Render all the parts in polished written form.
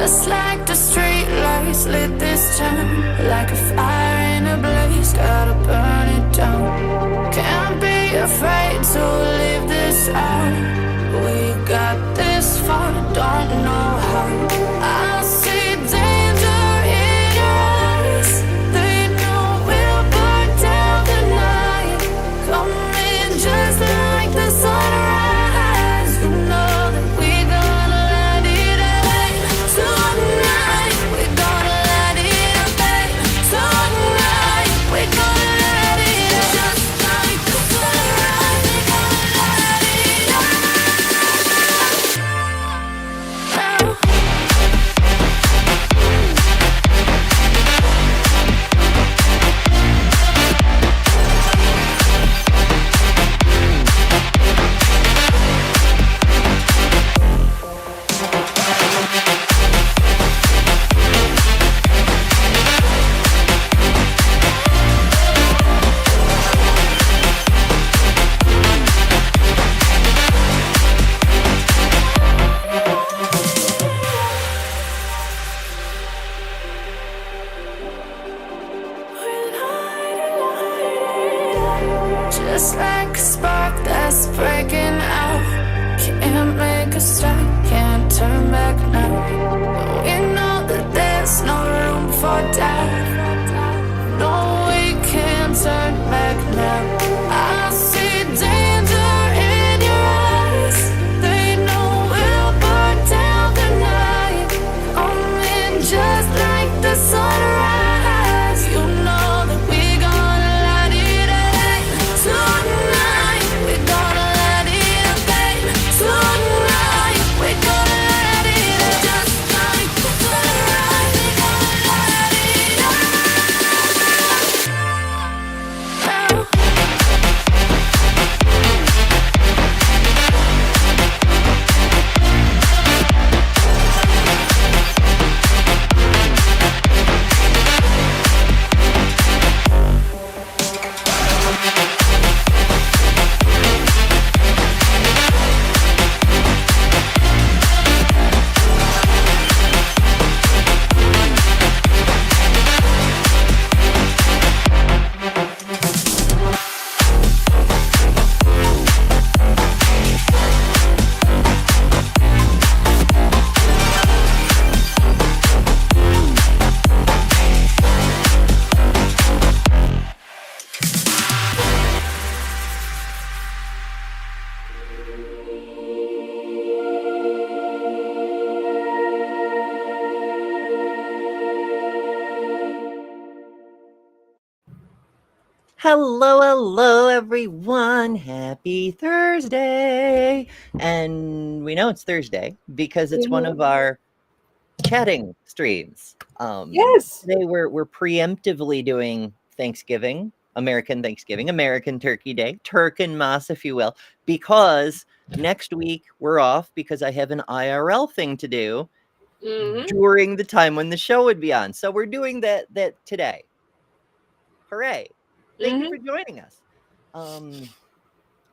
Just like the street lights lit this town, like a fire in a blaze, gotta burn it down. Can't be afraid to leave this out. We got this far, don't know how. I see danger in your eyes. They know we'll burn down the night. Coming just like the sunrise. You know that we gonna let it rain. Tonight we gonna let it rain. Tonight we gonna let it rain. Just like the sunrise, we gonna let it rain. Just like a spark that's breaking out. Can't make a stop, can't turn back now. We know that there's no room for doubt. No, we can't turn back now. I see danger in your eyes. They know we'll burn down the night. Coming just like the sunrise. You know that we gonna let it rain. Tonight we gonna let it rain. Tonight we gonna let it rain. Just like the sunrise, we gonna let it rain. Hello, everyone. Happy Thursday. And we know it's Thursday because it's one of our chatting streams. Yes. Today we're preemptively doing Thanksgiving, American Turkey Day, Turk and Mas, if you will, because next week we're off because I have an IRL thing to do during the time when the show would be on. So we're doing that today. Hooray. Thank you for joining us.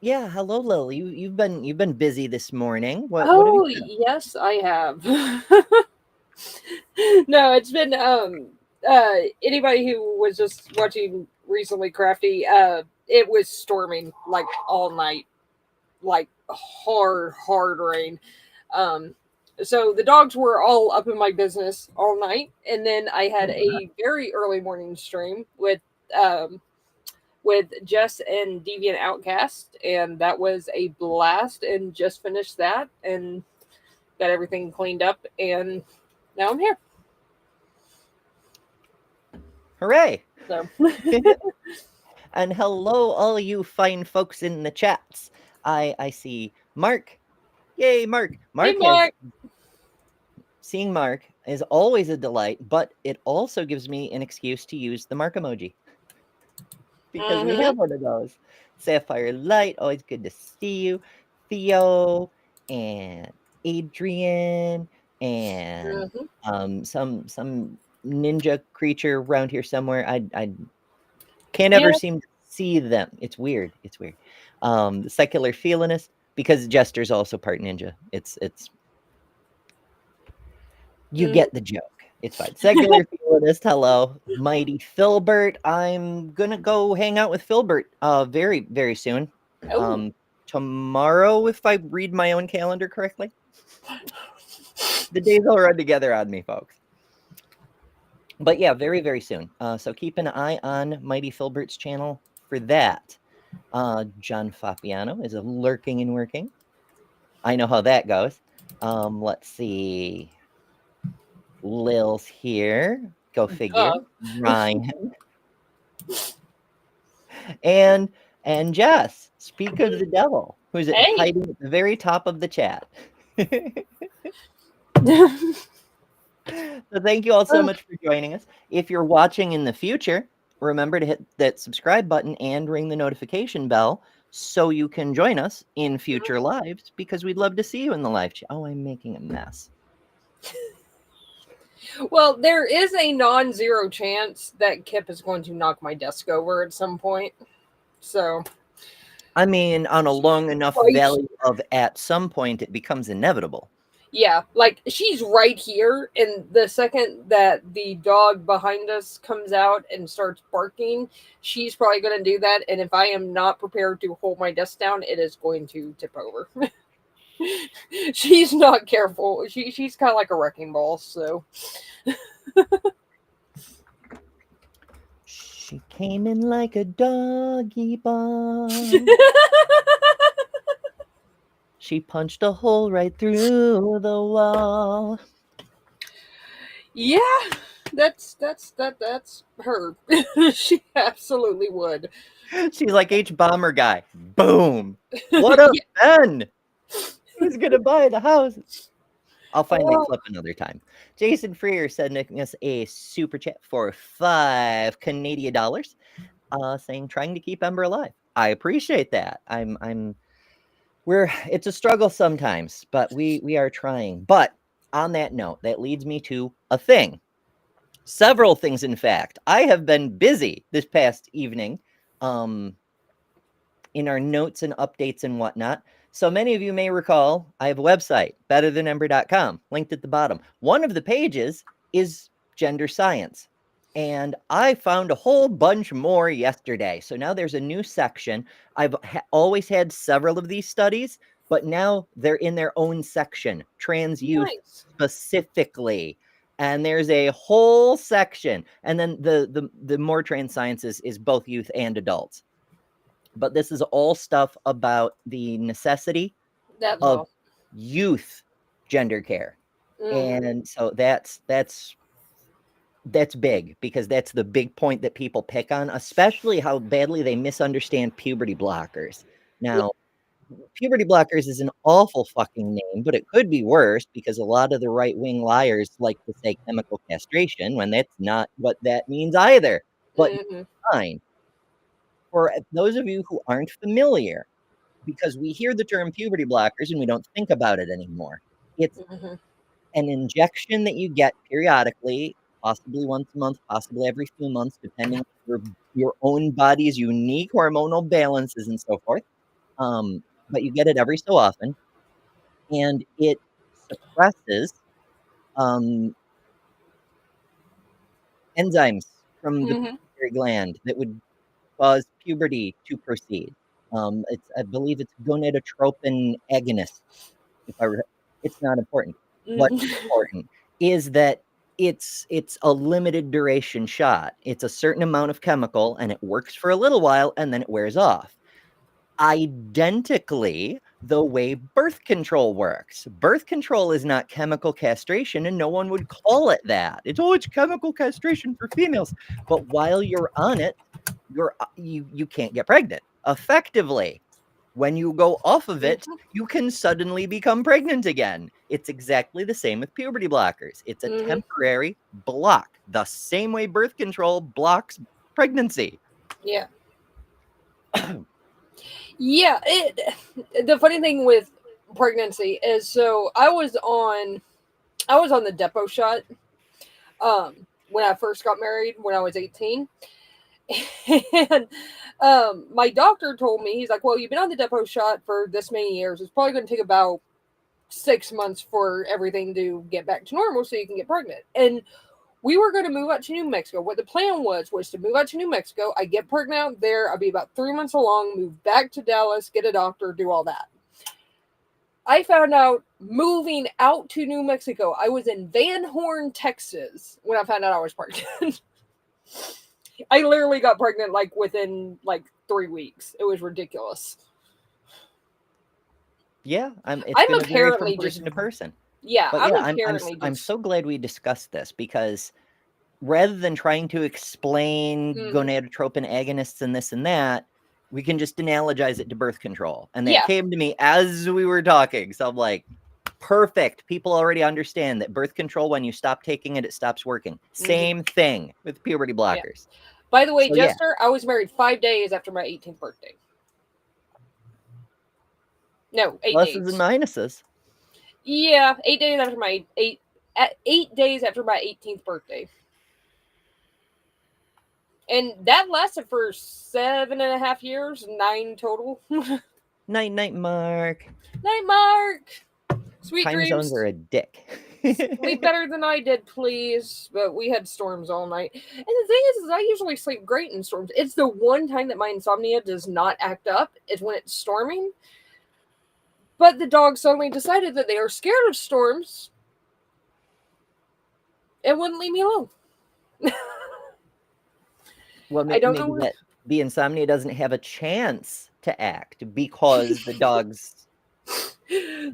Yeah, hello, Lil. You've been busy this morning. What have you done? Yes, I have. No, it's been anybody who was just watching recently Crafty, it was storming like all night, like hard rain. So the dogs were all up in my business all night, and then I had a very early morning stream with Jess and Deviant Outcast, and that was a blast, and just finished that and got everything cleaned up, and now I'm here. Hooray. So. And hello, all you fine folks in the chats. I see Mark. Yay, Mark. Mark. Seeing Mark is always a delight, but it also gives me an excuse to use the Mark emoji. Because we have one of those. Sapphire Light, always good to see you. Theo and Adrian and some ninja creature around here somewhere. I can't ever seem to see them. It's weird. The secular feelinist, because Jester's also part ninja. It's You get the joke. It's fine. Secular Theologist, hello. Mighty Filbert. I'm gonna go hang out with Filbert very, very soon. Oh. Tomorrow, if I read my own calendar correctly. The days all run together on me, folks. But yeah, very, very soon. So keep an eye on Mighty Filbert's channel for that. John Fabiano is lurking and working. I know how that goes. Let's see. Lil's here. Go figure. Ryan. And Jess, speak of the devil, who's hiding at the very top of the chat. So thank you all so much for joining us. If you're watching in the future, remember to hit that subscribe button and ring the notification bell so you can join us in future lives, because we'd love to see you in the live chat. Oh, I'm making a mess. Well, there is a non-zero chance that Kip is going to knock my desk over at some point. So, I mean, on a long enough value of at some point, it becomes inevitable. Yeah, like she's right here, and the second that the dog behind us comes out and starts barking, she's probably going to do that. And if I am not prepared to hold my desk down, it is going to tip over. She's not careful. She's kind of like a wrecking ball. So she came in like a doggy bomb. She punched a hole right through the wall. Yeah, that's her. She absolutely would. She's like H-Bomber guy. Boom. What up, Ben? Who's gonna buy the house? I'll find that clip another time. Jason Freer sending us a super chat for $5 Canadian, saying trying to keep Ember alive. I appreciate that. It's a struggle sometimes, but we are trying. But on that note, that leads me to a thing. Several things, in fact. I have been busy this past evening in our notes and updates and whatnot. So many of you may recall, I have a website, betterthanember.com, linked at the bottom. One of the pages is gender science. And I found a whole bunch more yesterday. So now there's a new section. I've always had several of these studies, but now they're in their own section, trans youth specifically. And there's a whole section. And then the more trans science is both youth and adults. But this is all stuff about the necessity of youth gender care. And so that's big, because that's the big point that people pick on, especially how badly they misunderstand puberty blockers. Now, puberty blockers is an awful fucking name, but it could be worse, because a lot of the right-wing liars like to say chemical castration when that's not what that means either. But fine. For those of you who aren't familiar, because we hear the term puberty blockers and we don't think about it anymore. It's an injection that you get periodically, possibly once a month, possibly every few months, depending on your own body's unique hormonal balances and so forth. But you get it every so often, and it suppresses enzymes from the pituitary gland that would cause puberty to proceed. I believe it's gonadotropin agonist. It's not important. What's important is that it's a limited duration shot. It's a certain amount of chemical, and it works for a little while, and then it wears off. Identically, the way birth control works. Birth control is not chemical castration, and no one would call it that. It's chemical castration for females. But while you're on it, you can't get pregnant. Effectively, when you go off of it, you can suddenly become pregnant again. It's exactly the same with puberty blockers. It's a temporary block, the same way birth control blocks pregnancy. Yeah. Yeah, the funny thing with pregnancy is, so I was on the depot shot when I first got married when I was 18. And my doctor told me, he's like, well, you've been on the depot shot for this many years. It's probably going to take about 6 months for everything to get back to normal so you can get pregnant. And we were going to move out to New Mexico. What the plan was to move out to New Mexico. I get pregnant out there. I'll be about 3 months along, move back to Dallas, get a doctor, do all that. I found out moving out to New Mexico. I was in Van Horn, Texas when I found out I was pregnant. I literally got pregnant like within like 3 weeks. It was ridiculous. Yeah, I'm I'm gonna vary from apparently person just to person. yeah. But I'm yeah, apparently I'm just so glad we discussed this, because rather than trying to explain gonadotropin agonists and this and that, we can just analogize it to birth control. And that Yeah. came to me as we were talking. So I'm like, perfect. People already understand that birth control, when you stop taking it, it stops working. Same thing with puberty blockers. By the way, So, yeah. Jester, I was married 5 days after my 18th birthday. No, 8 Pluses days. and minuses. Yeah, 8 days after my 8 days after my 18th birthday. And that lasted for 7.5 years, 9 total. Night, Mark. Night, Mark. Sweet Time dreams. zones are a dick. Sleep better than I did, please. But we had storms all night. And the thing is I usually sleep great in storms. It's the one time that my insomnia does not act up is when it's storming. But the dogs suddenly decided that they are scared of storms and wouldn't leave me alone. Well, I don't maybe know. that the insomnia doesn't have a chance to act because the dogs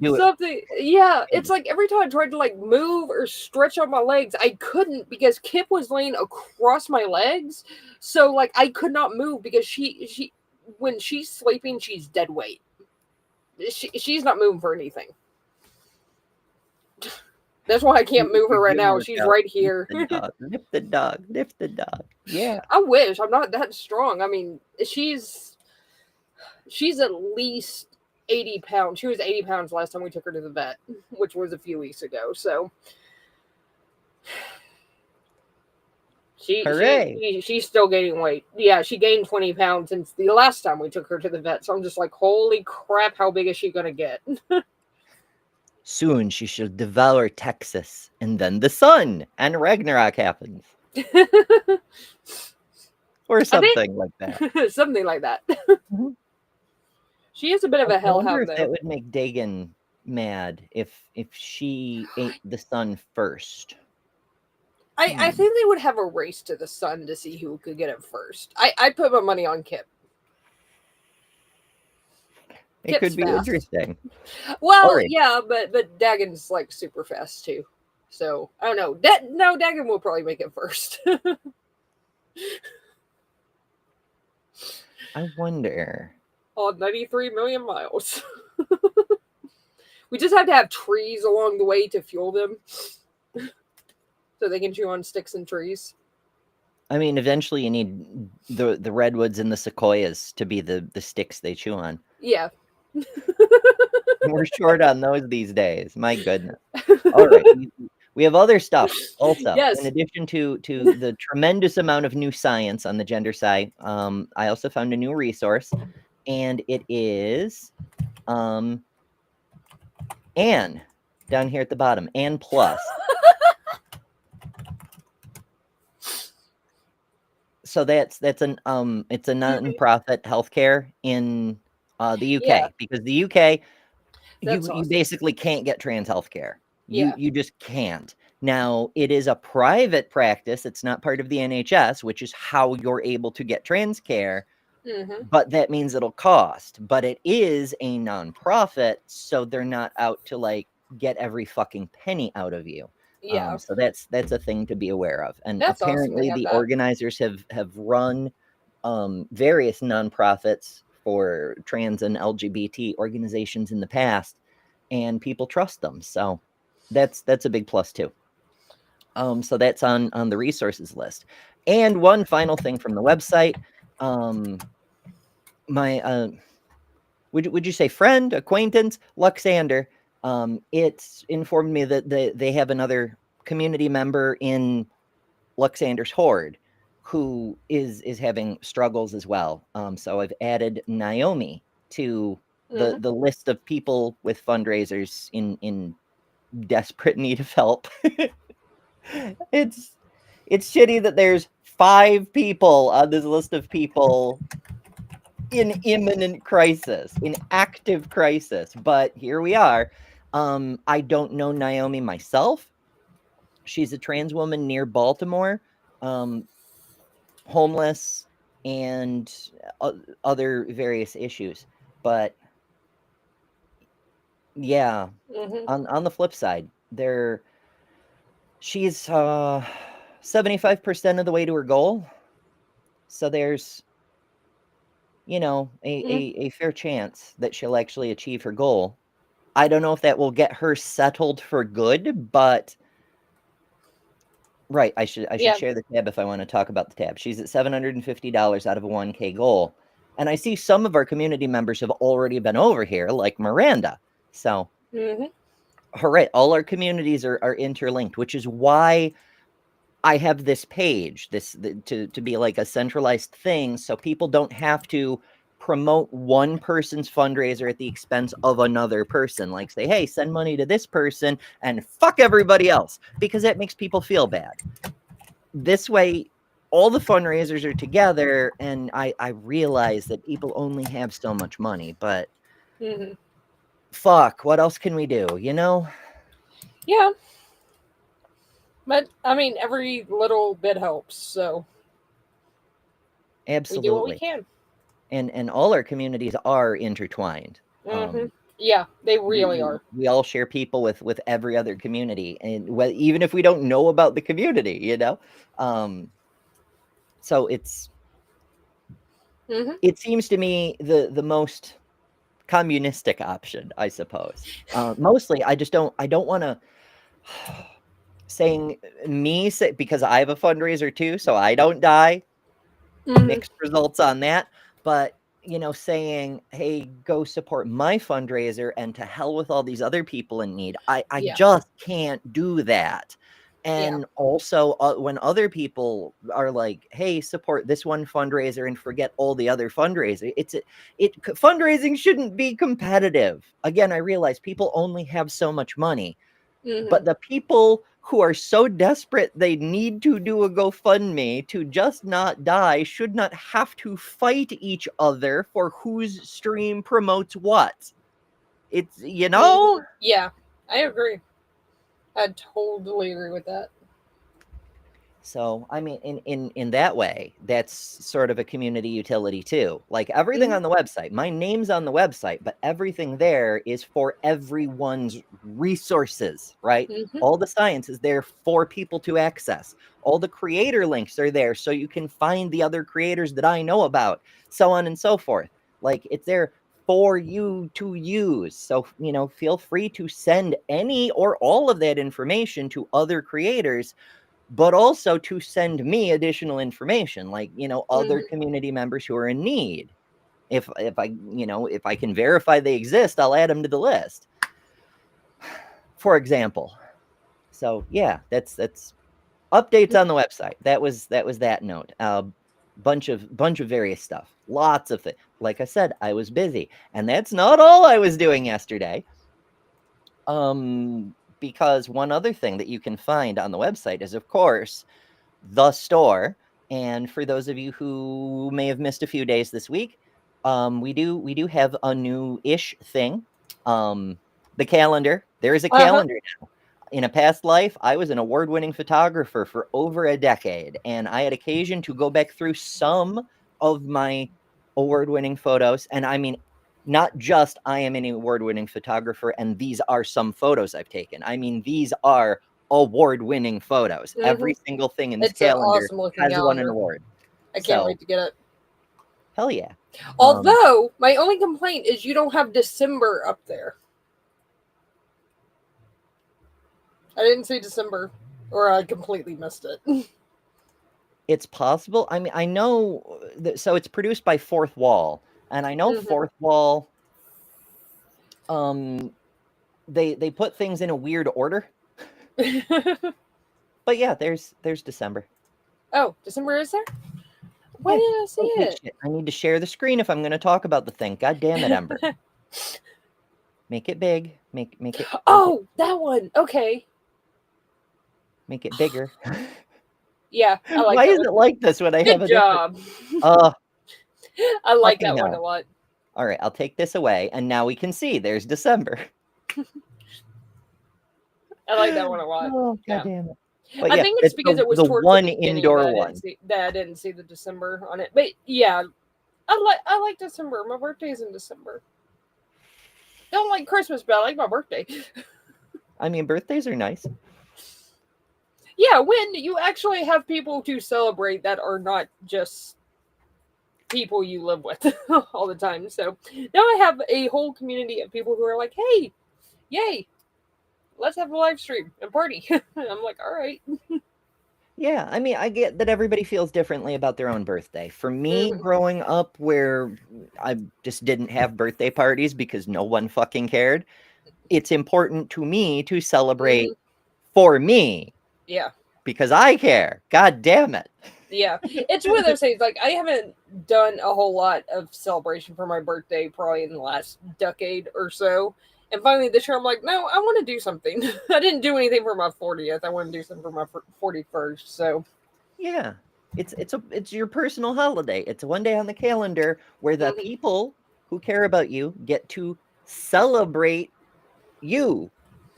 do Something, yeah. It's like every time I tried to like move or stretch out my legs, I couldn't because Kip was laying across my legs. So like I could not move because she when she's sleeping, she's dead weight. She's not moving for anything. That's why I can't move her right now. She's right here. Nip the dog. Yeah. I wish. I'm not that strong. I mean, she's at least 80 pounds. She was 80 pounds last time we took her to the vet, which was a few weeks ago. So she's still gaining weight. Yeah, she gained 20 pounds since the last time we took her to the vet. So I'm just like, holy crap, how big is she going to get? Soon she shall devour Texas, and then the sun, and Ragnarok happens. Or something like that. Something like that. Mm-hmm. She is a bit of a hellhound, though. That would make Dagon mad if she ate the sun first. I think they would have a race to the sun to see who could get it first. I put my money on Kip. It could be interesting. Well, yeah, but Dagon's like super fast too. So I don't know. Dagon will probably make it first. I wonder. On 93 million miles. We just have to have trees along the way to fuel them. So they can chew on sticks and trees. I mean, eventually you need the redwoods and the sequoias to be the sticks they chew on. Yeah. We're short on those these days. My goodness. All right. We have other stuff also. Yes. In addition to the tremendous amount of new science on the gender side, I also found a new resource, and it is Anne down here at the bottom. Anne Plus. So it's a non-profit healthcare in the UK, because the UK you basically can't get trans healthcare. You just can't. Now, it is a private practice. It's not part of the NHS, which is how you're able to get trans care. Mm-hmm. But that means it'll cost. But it is a non-profit, so they're not out to like get every fucking penny out of you. Yeah. So that's a thing to be aware of. And that's apparently awesome the organizers have run various nonprofits for trans and LGBT organizations in the past, and people trust them. So that's a big plus too. So that's on the resources list. And one final thing from the website. My would you say friend, acquaintance, Luxander, it's informed me that they have another community member in Luxander's horde who is having struggles as well. So I've added Naomi to the list of people with fundraisers in desperate need of help. It's shitty that there's 5 people on this list of people in imminent crisis, in active crisis, but here we are. I don't know Naomi myself. She's a trans woman near Baltimore, homeless and other various issues. But yeah, on the flip side, she's 75% of the way to her goal. So there's, a fair chance that she'll actually achieve her goal. I don't know if that will get her settled for good, but right, I should share the tab if I want to talk about the tab. She's at $750 out of a 1K goal. And I see some of our community members have already been over here, like Miranda. So, hooray, all our communities are interlinked, which is why I have this page, to be like a centralized thing, so people don't have to promote one person's fundraiser at the expense of another person. Like, say, hey, send money to this person and fuck everybody else, because that makes people feel bad. This way, all the fundraisers are together, and I realize that people only have so much money, but fuck, what else can we do, Yeah. But, I mean, every little bit helps, so absolutely. We do what we can. And all our communities are intertwined. Yeah, they really are. We all share people with every other community, and even if we don't know about the community, so it's it seems to me the most communistic option, I suppose. Mostly, I don't want to saying because I have a fundraiser too, so I don't die. Mixed results on that, but saying, hey, go support my fundraiser and to hell with all these other people in need. I just can't do that. And also when other people are like, hey, support this one fundraiser and forget all the other fundraisers, fundraising shouldn't be competitive. Again, I realize people only have so much money, but the people who are so desperate they need to do a GoFundMe to just not die should not have to fight each other for whose stream promotes what. It's, Yeah, I agree. I totally agree with that. So, I mean, in that way, that's sort of a community utility too. Like everything on the website, my name's on the website, but everything there is for everyone's resources, right? All the science is there for people to access. All the creator links are there so you can find the other creators that I know about, so on and so forth. Like it's there for you to use. So, feel free to send any or all of that information to other creators, but also to send me additional information, like, other community members who are in need. If I can verify they exist, I'll add them to the list, for example. So yeah, that's updates on the website. That was that note. Bunch of various stuff, lots of things. Like I said, I was busy, and that's not all I was doing yesterday. Because one other thing that you can find on the website is, of course, the store. And for those of you who may have missed a few days this week, we do have a new-ish thing. The calendar. There is a calendar now. In a past life, I was an award-winning photographer for over a decade, and I had occasion to go back through some of my award-winning photos. And I mean, not just I am an award-winning photographer and these are some photos I've taken. I mean, these are award-winning photos. Every single thing in this calendar has won an award. I can't wait to get it. Hell yeah. Although, my only complaint is you don't have December up there. I didn't see December, or I completely missed it. It's possible. I mean, I know so it's produced by Fourth Wall, and I know Fourth Wall, they put things in a weird order. But yeah, there's December. Oh, December is there? Why didn't I see it? Shit. I need to share the screen if I'm going to talk about the thing. God damn it, Ember. Make it big. Make it. Oh, that one. Okay. Make it bigger. Yeah, I like Why that is one. it like this when I have Good a different? job. Oh, I like fucking that one a hell. lot. All right, I'll take this away, and now we can see there's December. I like that one a lot. Oh, Yeah. God damn it. But I yeah, think it's it's because it was the towards one the beginning indoor that one. I didn't see the December on it. But yeah, I like December. My birthday's in December. Don't like Christmas, but I like my birthday. I mean, birthdays are nice. Yeah, when you actually have people to celebrate that are not just people you live with all the time. So now I have a whole community of people who are like, hey, yay, let's have a live stream and party. I'm like, all right. Yeah, I mean, I get that everybody feels differently about their own birthday. For me, Mhm. growing up where I just didn't have birthday parties because no one fucking cared, it's important to me to celebrate for me Yeah. because I care. God damn it. Yeah. It's one of those things, like, I haven't done a whole lot of celebration for my birthday probably in the last decade or so. And finally this year I'm like, no, I want to do something. I didn't do anything for my 40th. I want to do something for my 41st. So Yeah. It's your personal holiday. It's one day on the calendar where the Mhm. people who care about you get to celebrate you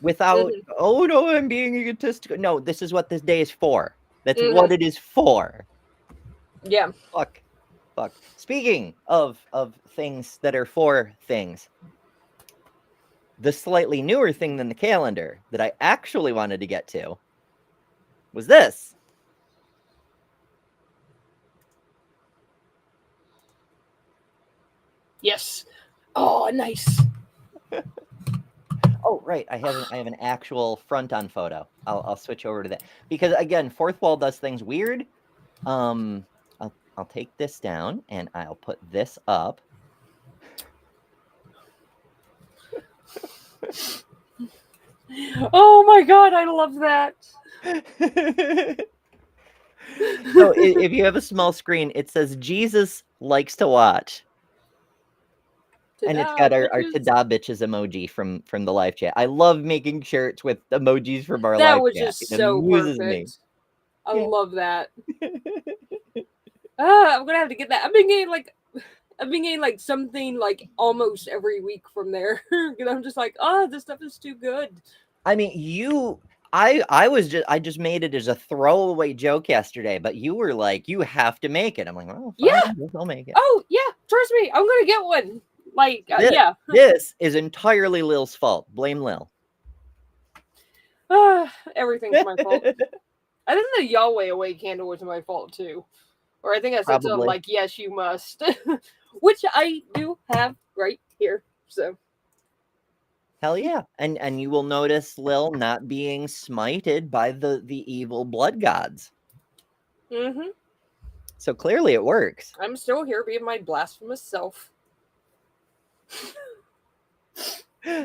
without, Mhm. oh no, I'm being egotistical. No, this is what this day is for. That's what Mhm. it is for. Yeah. Fuck. Fuck. Speaking of things that are for things, the slightly newer thing than the calendar that I actually wanted to get to was this. Yes. Oh, nice. Oh, right. I have an actual front on photo. I'll switch over to that because again, fourth wall does things weird. Um, I'll take this down and I'll put this up. Oh my god, I love that. So if you have a small screen, it says Jesus likes to watch. And it's Ta-da, got our bitches. ta-da bitches emoji from the live chat. I love making shirts with emojis from our That live was chat. just It so amuses me. perfect. I Yeah. love that. I'm gonna have to get that. I've been getting like something like almost every week from there. And I'm just like, oh, this stuff is too good. I mean, I just made it as a throwaway joke yesterday, but you were like, you have to make it. I'm like, oh, fine, Yeah. I guess I'll make it. Oh yeah, trust me, I'm gonna get one. Like This, yeah. this is entirely Lil's fault. Blame Lil. Everything's my fault. I think the Yahweh away candle was my fault too. Or I think I said something Probably. like, yes, you must. Which I do have right here. So Hell yeah. And you will notice Lil not being smited by the evil blood gods. So clearly it works. I'm still here being my blasphemous self.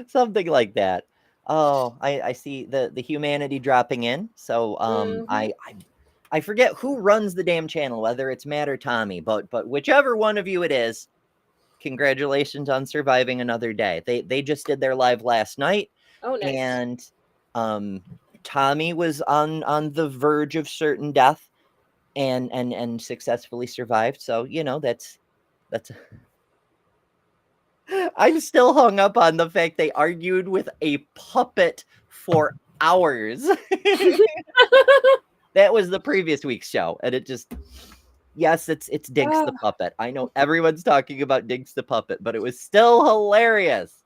Something like that. Oh, I see the humanity dropping in. So I forget who runs the damn channel, whether it's Matt or Tommy, but whichever one of you it is, congratulations on surviving another day. They just did their live last night, Oh, nice. and Tommy was on the verge of certain death and successfully survived. So, you know, that's I'm still hung up on the fact they argued with a puppet for hours. That was the previous week's show, and it just yes, it's Dinks the puppet. I know everyone's talking about Dinks the puppet, but it was still hilarious.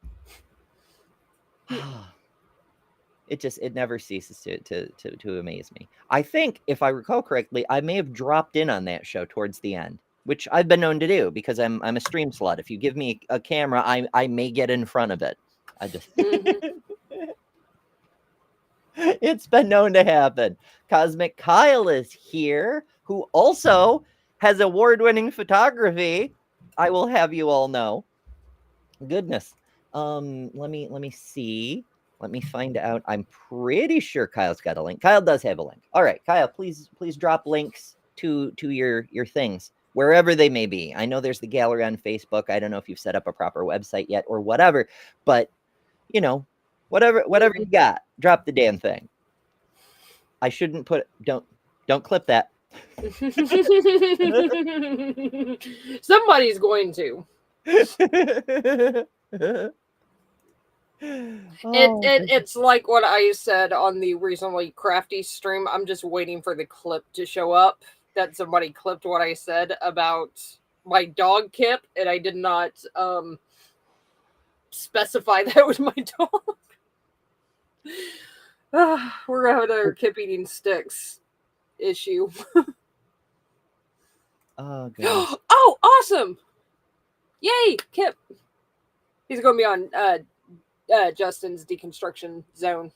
It never ceases to amaze me. I think if I recall correctly, I may have dropped in on that show towards the end, which I've been known to do because I'm a stream slut. If you give me a camera, I may get in front of it. I just It's been known to happen. Cosmic Kyle is here, who also has award-winning photography. I will have you all know. Goodness. Let me see. Let me find out. I'm pretty sure Kyle's got a link. Kyle does have a link. All right, Kyle, please drop links to your things. wherever they may be. I know there's the gallery on Facebook. I don't know if you've set up a proper website yet or whatever, but whatever you got, drop the damn thing. I shouldn't don't clip that. Somebody's going to. It's like what I said on the recently crafty stream. I'm just waiting for the clip to show up that somebody clipped what I said about my dog Kip, and I did not specify that it was my dog. We're gonna have another Kip eating sticks issue. Oh, goodness. Oh, awesome! Yay, Kip! He's gonna be on Justin's deconstruction zone.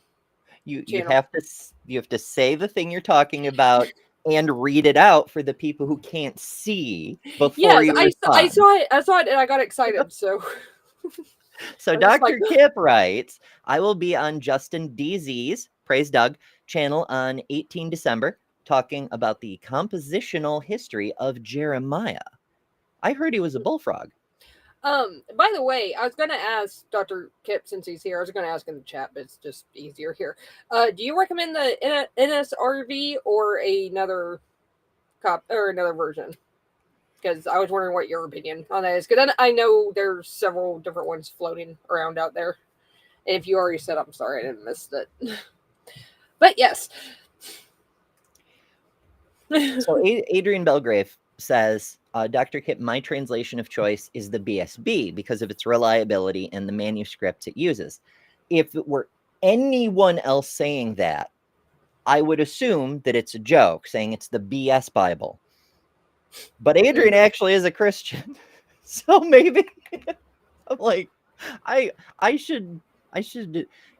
You have to say the thing you're talking about and read it out for the people who can't see before you respond. I saw it, and I got excited. So Dr. Kip writes, I will be on Justin DZ's, praise Doug, channel on 18 December talking about the compositional history of Jeremiah. I heard he was a bullfrog. By the way, I was going to ask Dr. Kip, since he's here, I was going to ask in the chat, but it's just easier here. Do you recommend the NSRV or another version? Because I was wondering what your opinion on that is. Because I know there's several different ones floating around out there. And if you already said, I'm sorry, I didn't miss it. But yes. So Adrian Belgrave says, Dr. Kip, my translation of choice is the BSB because of its reliability and the manuscripts it uses. If it were anyone else saying that, I would assume that it's a joke, saying it's the BS Bible. But Adrian actually is a Christian. So maybe I'm like, I should,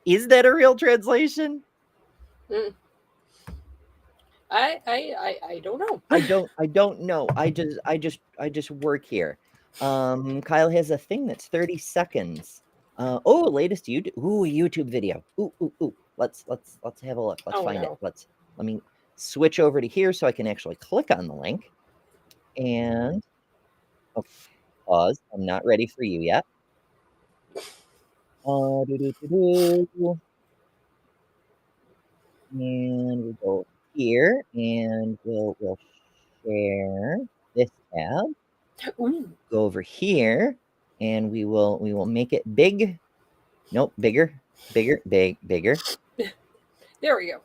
is that a real translation? I don't know. I don't know. I just work here. Kyle has a thing that's 30 seconds. Latest YouTube video. Ooh. Let's have a look. Let's find it. Let me switch over to here so I can actually click on the link. And pause. I'm not ready for you yet. And we go here, and we'll share this tab. Ooh. Go over here, and we will make it big. Nope, bigger. There we go.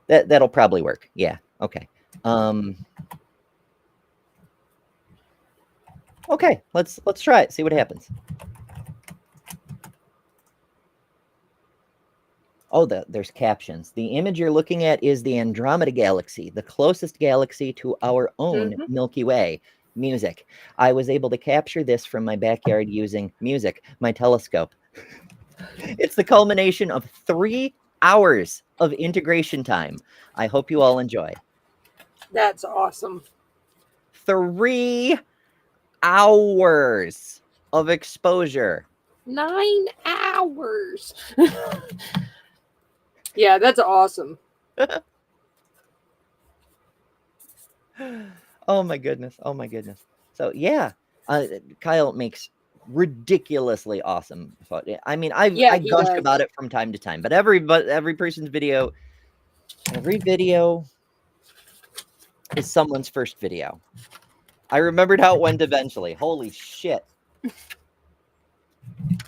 That'll probably work. Yeah. Okay. Okay. Let's try it. See what happens. Oh, there's captions. The image you're looking at is the Andromeda Galaxy, the closest galaxy to our own Milky Way. Music. I was able to capture this from my backyard using music, my telescope. It's the culmination of 3 hours of integration time. I hope you all enjoy. That's awesome. 3 hours of exposure. 9 hours. Yeah, that's awesome. Oh my goodness. So yeah, Kyle makes ridiculously awesome photo. I mean, I gush about it from time to time, but every person's video, every video is someone's first video. I remembered how it went eventually. Holy shit.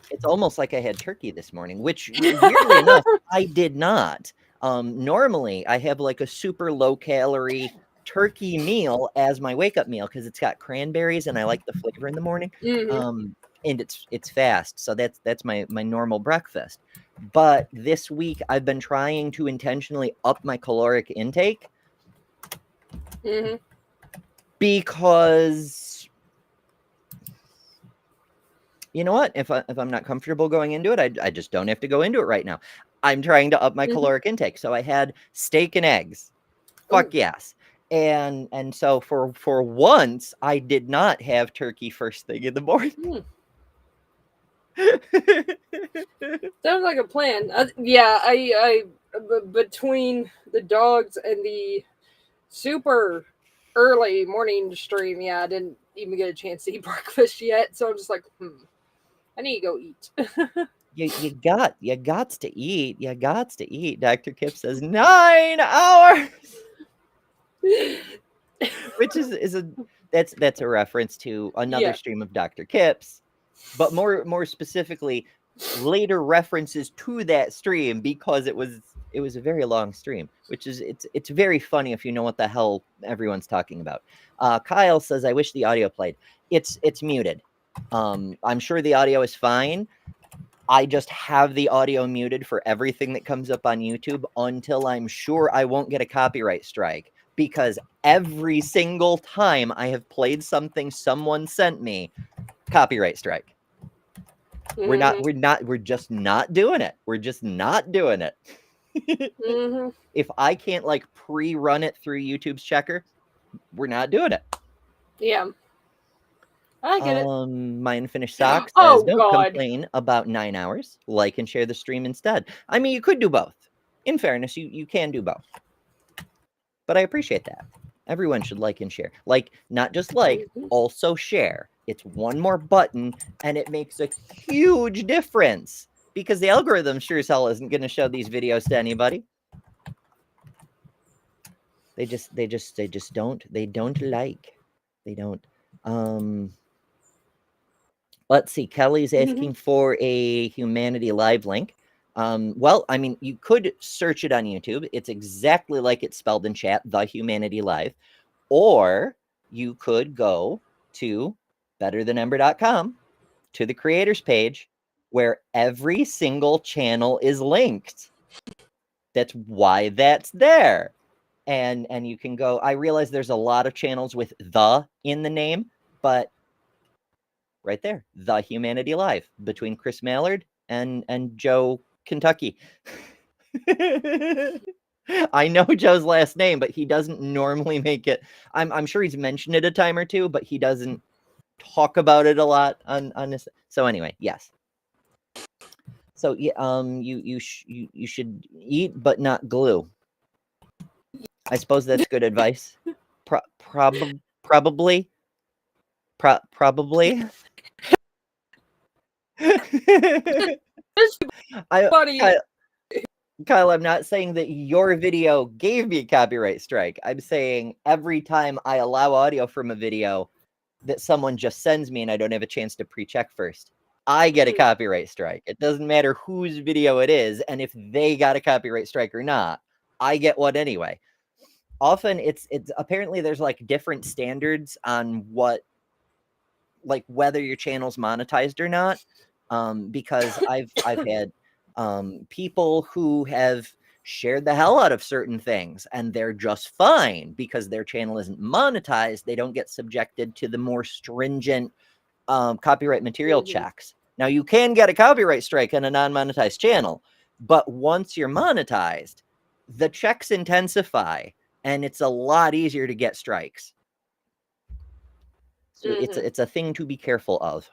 It's almost like I had turkey this morning, which weirdly enough, I did not. Normally I have like a super low calorie turkey meal as my wake up meal because it's got cranberries and I like the flavor in the morning. And it's fast. So that's my normal breakfast. But this week I've been trying to intentionally up my caloric intake because you know what? If I'm not comfortable going into it, I just don't have to go into it right now. I'm trying to up my caloric intake. So I had steak and eggs. Fuck yes. And so for once, I did not have turkey first thing in the morning. Sounds like a plan. Yeah, I between the dogs and the super early morning stream. Yeah, I didn't even get a chance to eat breakfast yet, so I'm just like, I need to go eat. You gots to eat. You gots to eat. Dr. Kip says 9 hours, which is that's a reference to another Yeah. stream of Dr. Kip's, but more specifically, later references to that stream because it was a very long stream, which is it's very funny if you know what the hell everyone's talking about. Kyle says, I wish the audio played. It's muted. I'm sure the audio is fine. I just have the audio muted for everything that comes up on YouTube until I'm sure I won't get a copyright strike, because every single time I have played something someone sent me, copyright strike. We're just not doing it. We're just not doing it. If I can't like pre-run it through YouTube's checker, we're not doing it. Yeah. I get it. My Unfinished Socks Oh, says, don't God. complain about 9 hours. Like and share the stream instead. I mean, you could do both. In fairness, you can do both. But I appreciate that. Everyone should like and share. Like, not just like, also share. It's one more button, and it makes a huge difference. Because the algorithm sure as hell isn't going to show these videos to anybody. They just don't. They don't like. They don't. Let's see. Kelly's asking for a Humanity Live link. Well, I mean, you could search it on YouTube. It's exactly like it's spelled in chat, The Humanity Live. Or you could go to betterthanember.com, to the creators page, where every single channel is linked. That's why that's there. And you can go. I realize there's a lot of channels with the in the name, but right there, The Humanity Live, between Chris Mallard and Joe Kentucky. I know Joe's last name, but he doesn't normally make it. I'm sure he's mentioned it a time or two, but he doesn't talk about it a lot on this. So anyway, yes. So yeah, you should eat but not glue. I suppose that's good advice. Probably. Kyle, I'm not saying that your video gave me a copyright strike. I'm saying every time I allow audio from a video that someone just sends me and I don't have a chance to pre-check first, I get a copyright strike. It doesn't matter whose video it is, and if they got a copyright strike or not, I get one anyway. Often it's apparently there's like different standards on what, like whether your channel's monetized or not. Because I've had people who have shared the hell out of certain things and they're just fine because their channel isn't monetized. They don't get subjected to the more stringent copyright material checks. Now, you can get a copyright strike on a non-monetized channel, but once you're monetized, the checks intensify and it's a lot easier to get strikes. So it's a thing to be careful of.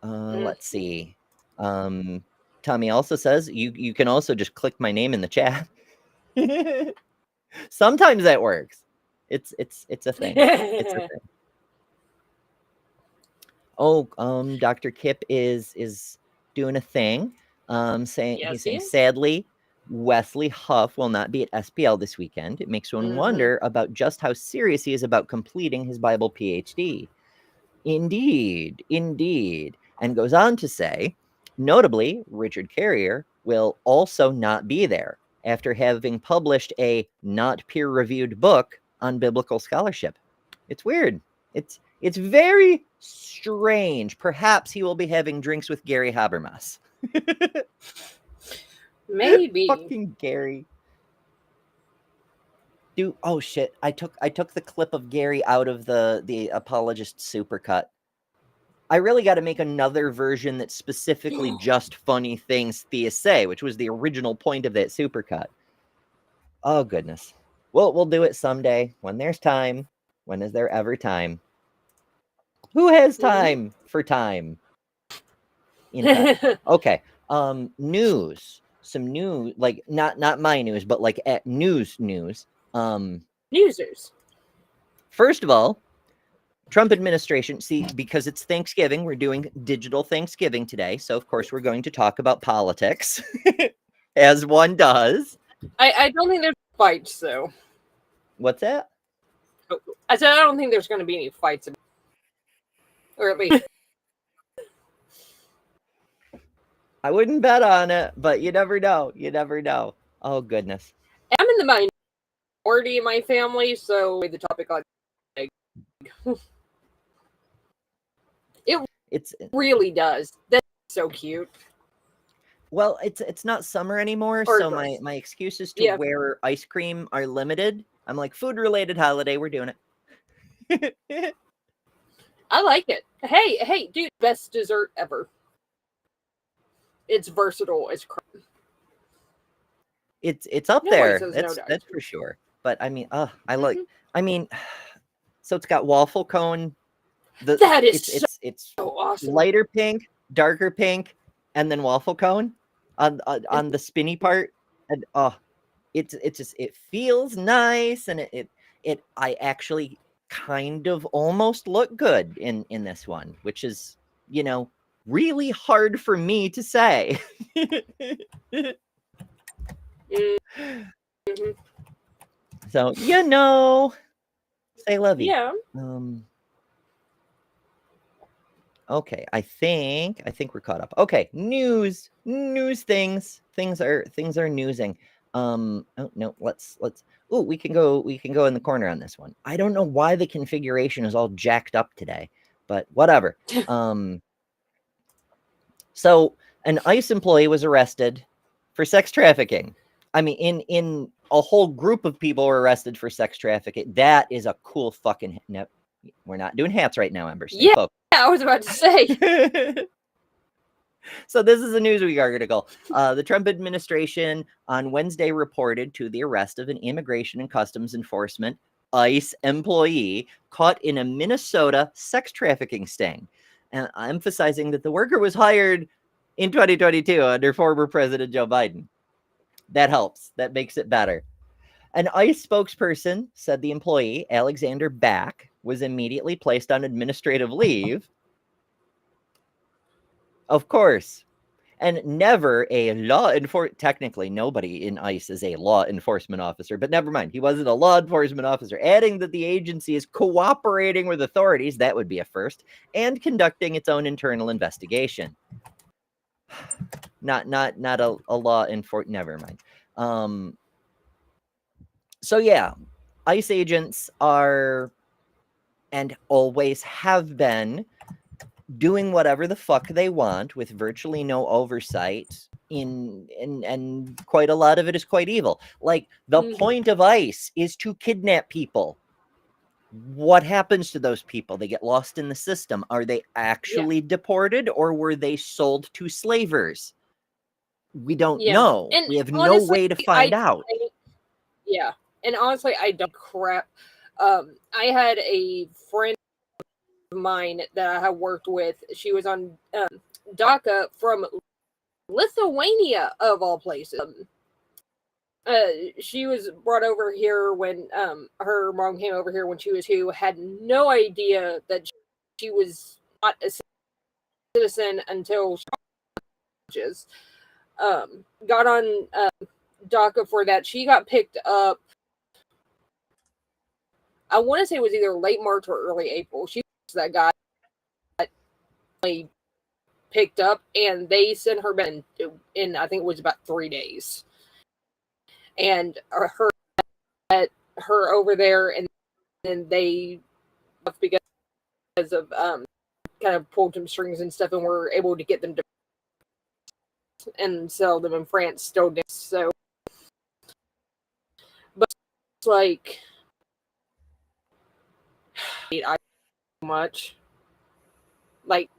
Let's see. Tommy also says you can also just click my name in the chat. Sometimes that works. It's a thing. It's a thing. Oh, Dr. Kip is doing a thing. Saying he's saying sadly, Wesley Huff will not be at SPL this weekend. It makes one wonder about just how serious he is about completing his Bible PhD. Indeed. And goes on to say, notably, Richard Carrier will also not be there after having published a not peer-reviewed book on biblical scholarship. It's weird. It's very strange. Perhaps he will be having drinks with Gary Habermas. Maybe. Fucking Gary. Dude, oh shit. I took the clip of Gary out of the Apologist Supercut. I really got to make another version that's specifically just funny things theists say, which was the original point of that supercut. Oh goodness. Well, we'll do it someday when there's time. When is there ever time? Who has time for time? Okay. News. Some news, like not my news, but like at news. Newsers. First of all, Trump administration, see, because it's Thanksgiving, we're doing digital Thanksgiving today. So, of course, we're going to talk about politics, as one does. I don't think there's fights, though. What's that? I said I don't think there's going to be any fights. Or at least... I wouldn't bet on it, but you never know. You never know. Oh, goodness. I'm in the minority of my family, so the topic on it really does. That's so cute. Well, it's not summer anymore, so my excuses to wear ice cream are limited. I'm like, food-related holiday, we're doing it. I like it. Hey, dude, best dessert ever. It's versatile. It's up there. That's for sure. But I mean, I like. I mean, so it's got waffle cone. That is it's so awesome. Lighter pink, darker pink, and then waffle cone on the spinny part. And it feels nice, and I actually kind of almost look good in this one, which is, really hard for me to say. So, say love you. Yeah. Okay, I think we're caught up. Okay, news things. Things are newsing. Oh no, let's we can go in the corner on this one. I don't know why the configuration is all jacked up today, but whatever. So an ICE employee was arrested for sex trafficking. I mean, in a whole group of people were arrested for sex trafficking. That is a cool fucking... No, we're not doing hats right now, Ember. Yeah, I was about to say. So this is a Newsweek article. The Trump administration on Wednesday reported to the arrest of an Immigration and Customs Enforcement ICE employee caught in a Minnesota sex trafficking sting, and emphasizing that the worker was hired in 2022 under former President Joe Biden. That helps. That makes it better. An ICE spokesperson said the employee, Alexander Back, was immediately placed on administrative leave. Of course. And never a technically nobody in ICE is a law enforcement officer, but never mind. He wasn't a law enforcement officer. Adding that the agency is cooperating with authorities, that would be a first, and conducting its own internal investigation. Not a law enforcement. Never mind. So yeah, ICE agents are and always have been doing whatever the fuck they want with virtually no oversight, and quite a lot of it is quite evil. Like, the point of ICE is to kidnap people. What happens to those people? They get lost in the system. Are they actually deported, or were they sold to slavers? We don't know. And we have honestly, no way to find out. And honestly, I don't crap. I had a friend of mine that I have worked with. She was on DACA from Lithuania, of all places. She was brought over here when her mom came over here when she was 2. Had no idea that she was not a citizen until she got on DACA for that. She got picked up. I want to say it was either late March or early April. She was that guy picked up, and they sent her back in I think it was about 3 days. And her over there, and then they, because of kind of pulled some strings and stuff, and were able to get them to and sell them in France still. So, but it's like, I much like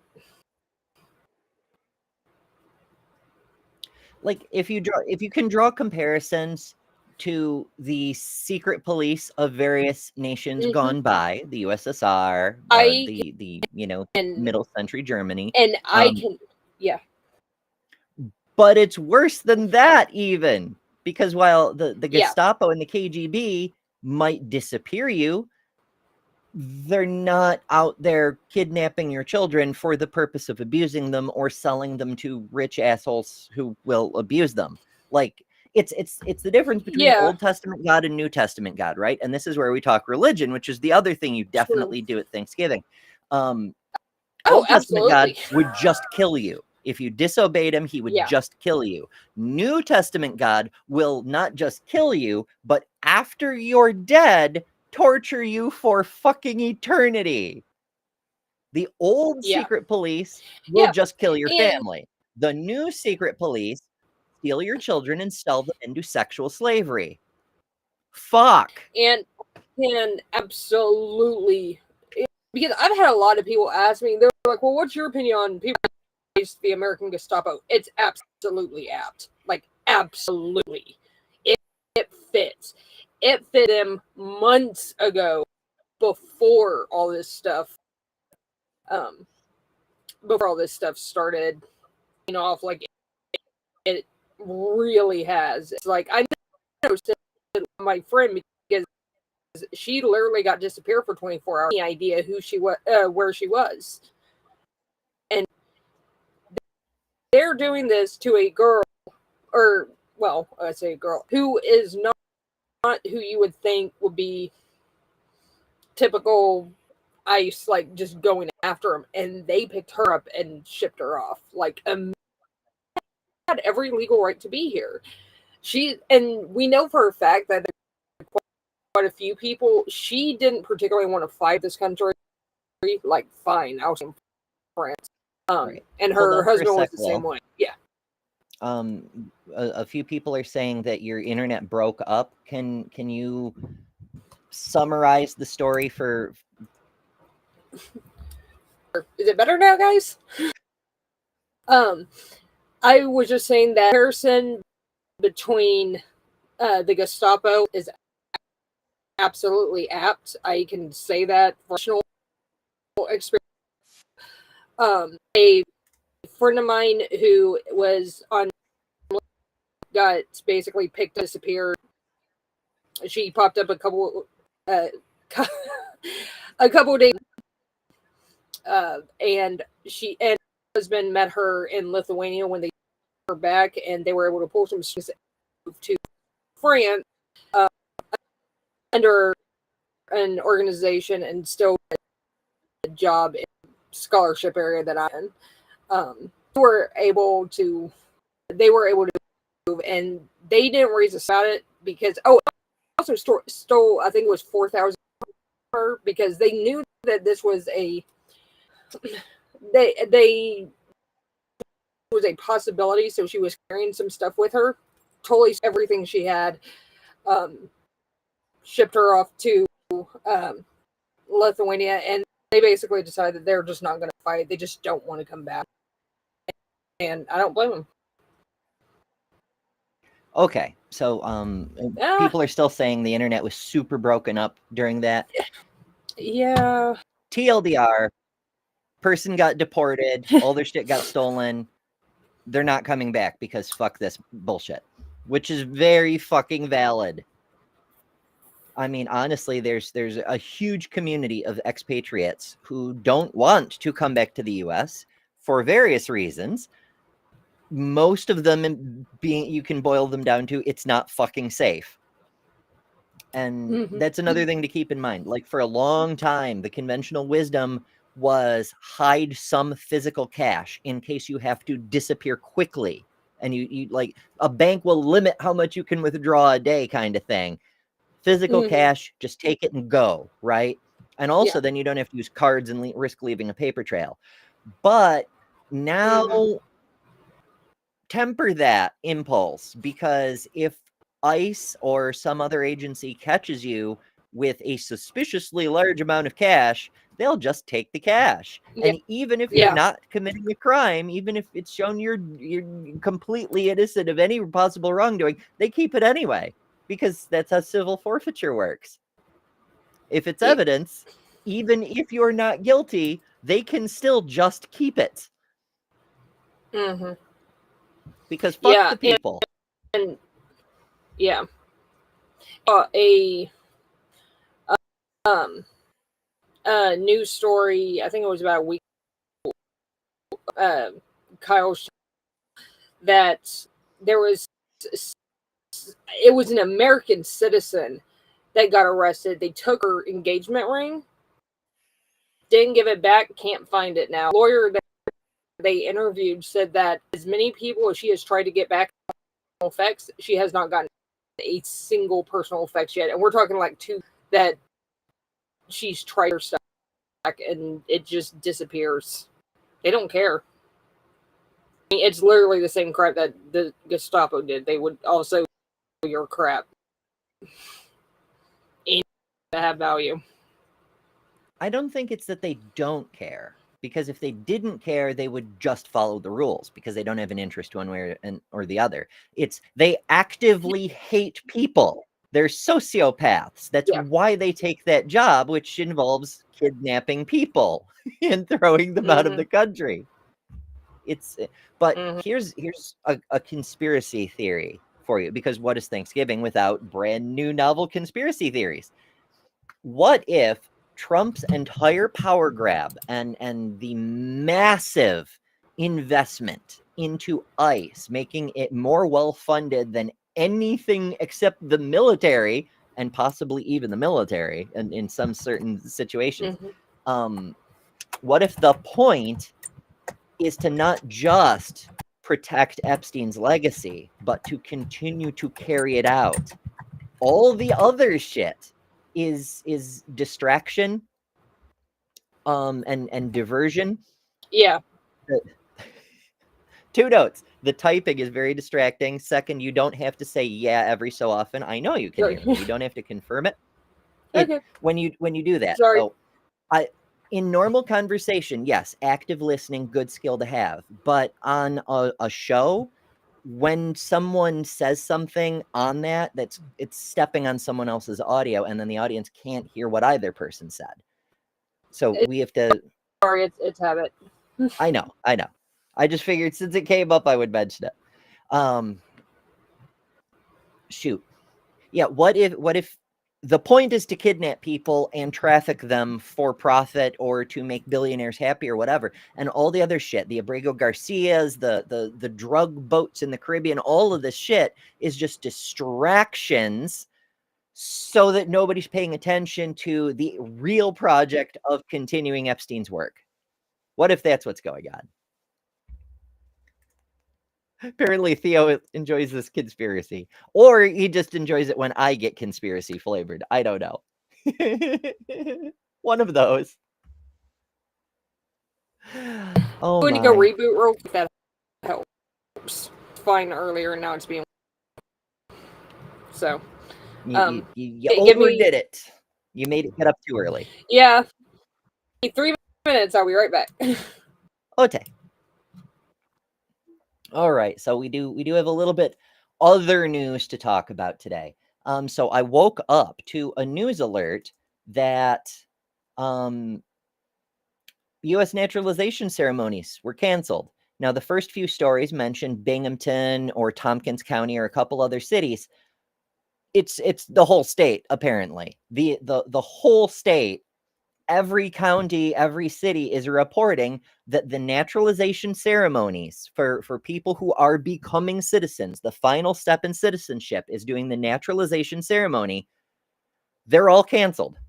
if you can draw comparisons to the secret police of various nations gone by, the USSR, the middle century Germany, and I can but it's worse than that, even, because while the Gestapo and the KGB might disappear you, they're not out there kidnapping your children for the purpose of abusing them or selling them to rich assholes who will abuse them. Like, it's the difference between Yeah. Old Testament God and New Testament God, right? And this is where we talk religion, which is the other thing you definitely do at Thanksgiving. Oh, Old Testament God absolutely. would just kill you. If you disobeyed him, he would Yeah. just kill you. New Testament God will not just kill you, but after you're dead, torture you for fucking eternity. The old Yeah. secret police will Yeah. just kill your And family. The new secret police steal your children and sell them into sexual slavery. Fuck. and absolutely, because I've had a lot of people ask me, they're like, well, what's your opinion on people the American Gestapo? It's absolutely apt. Like, absolutely. It fits. It fit them months ago, before all this stuff started off. Like, it really has. It's like, I know my friend, because she literally got disappeared for 24 hours. Any idea who she was, where she was. And they're doing this to a girl, or, well, I say a girl, who is not who you would think would be typical ICE, like, just going after him. And they picked her up and shipped her off. Like, had every legal right to be here. And we know for a fact that quite a few people, she didn't particularly want to fight this country. Like, fine, I was in France. Right. And Hold her on for a husband was sec, the same way. Yeah. A few people are saying that your internet broke up. Can you summarize the story for? Is it better now, guys? I was just saying that comparison between the Gestapo is absolutely apt. I can say that from personal experience. A friend of mine who was on got basically picked to disappear. She popped up a couple of days, and her husband met her in Lithuania when they were back, and they were able to pull some strings to France under an organization and still get a job in the scholarship area that I'm in. They were able to move, and they didn't raise a about it because also stole I think it was 4,000 because they knew that this was a was a possibility. So she was carrying some stuff with her, totally everything she had, shipped her off to Lithuania, and they basically decided they're just not going to fight. They just don't want to come back, and I don't blame them. Okay, so people are still saying the internet was super broken up during that. Yeah. TLDR, person got deported, all their shit got stolen. They're not coming back because fuck this bullshit, which is very fucking valid. I mean, honestly, there's a huge community of expatriates who don't want to come back to the US for various reasons. Most of them you can boil them down to it's not fucking safe. And that's another thing to keep in mind. Like, for a long time, the conventional wisdom was hide some physical cash in case you have to disappear quickly. And you like, a bank will limit how much you can withdraw a day, kind of thing. Physical cash, just take it and go, right? And also then you don't have to use cards and risk leaving a paper trail. But now temper that impulse, because if ICE or some other agency catches you with a suspiciously large amount of cash, they'll just take the cash. And even if you're not committing a crime, even if it's shown you're completely innocent of any possible wrongdoing, they keep it anyway, because that's how civil forfeiture works. If it's evidence, even if you're not guilty, they can still just keep it. Because fuck the people. And news story. I think it was about a week. Kyle, that there was, it was an American citizen that got arrested. They took her engagement ring, didn't give it back, can't find it now. Lawyer that they interviewed said that as many people as she has tried to get back effects, she has not gotten a single personal effects yet. And we're talking like 2 that she's tried her stuff back and it just disappears. They don't care. I mean, it's literally the same crap that the Gestapo did. They would also your crap. And to have value. I don't think it's that they don't care. Because if they didn't care, they would just follow the rules because they don't have an interest one way or the other. It's they actively hate people. They're sociopaths. That's why they take that job, which involves kidnapping people and throwing them out of the country. But here's a conspiracy theory for you, because what is Thanksgiving without brand new novel conspiracy theories? What if Trump's entire power grab and the massive investment into ICE, making it more well-funded than anything except the military, and possibly even the military in some certain situations. What if the point is to not just protect Epstein's legacy, but to continue to carry it out? All the other shit is distraction and diversion. Yeah. 2 notes. The typing is very distracting. Second, you don't have to say yeah every so often. I know you can hear me. You don't have to confirm it. Okay. When you do that. Sorry. So in normal conversation, yes, active listening, good skill to have. But on a show, when someone says something on it's stepping on someone else's audio, and then the audience can't hear what either person said. So we have to. Sorry, it's habit. I know. I just figured since it came up, I would mention it. Shoot. Yeah. What if the point is to kidnap people and traffic them for profit or to make billionaires happy or whatever, and all the other shit, the Abrego Garcias, the drug boats in the Caribbean, all of this shit is just distractions so that nobody's paying attention to the real project of continuing Epstein's work. What if that's what's going on? Apparently Theo enjoys this conspiracy, or he just enjoys it when I get conspiracy flavored. I don't know. One of those. Oh, Going to go reboot real quick. That helps. Fine earlier, and now it's being. So. You overdid it. You made it get up too early. Yeah. 3 minutes. I'll be right back. Okay. All right. So we do have a little bit other news to talk about today. So I woke up to a news alert that U.S. naturalization ceremonies were canceled. Now, the first few stories mentioned Binghamton or Tompkins County or a couple other cities. It's the whole state, apparently. The whole state, every county, every city is reporting that the naturalization ceremonies for people who are becoming citizens, the final step in citizenship is doing the naturalization ceremony. They're all canceled.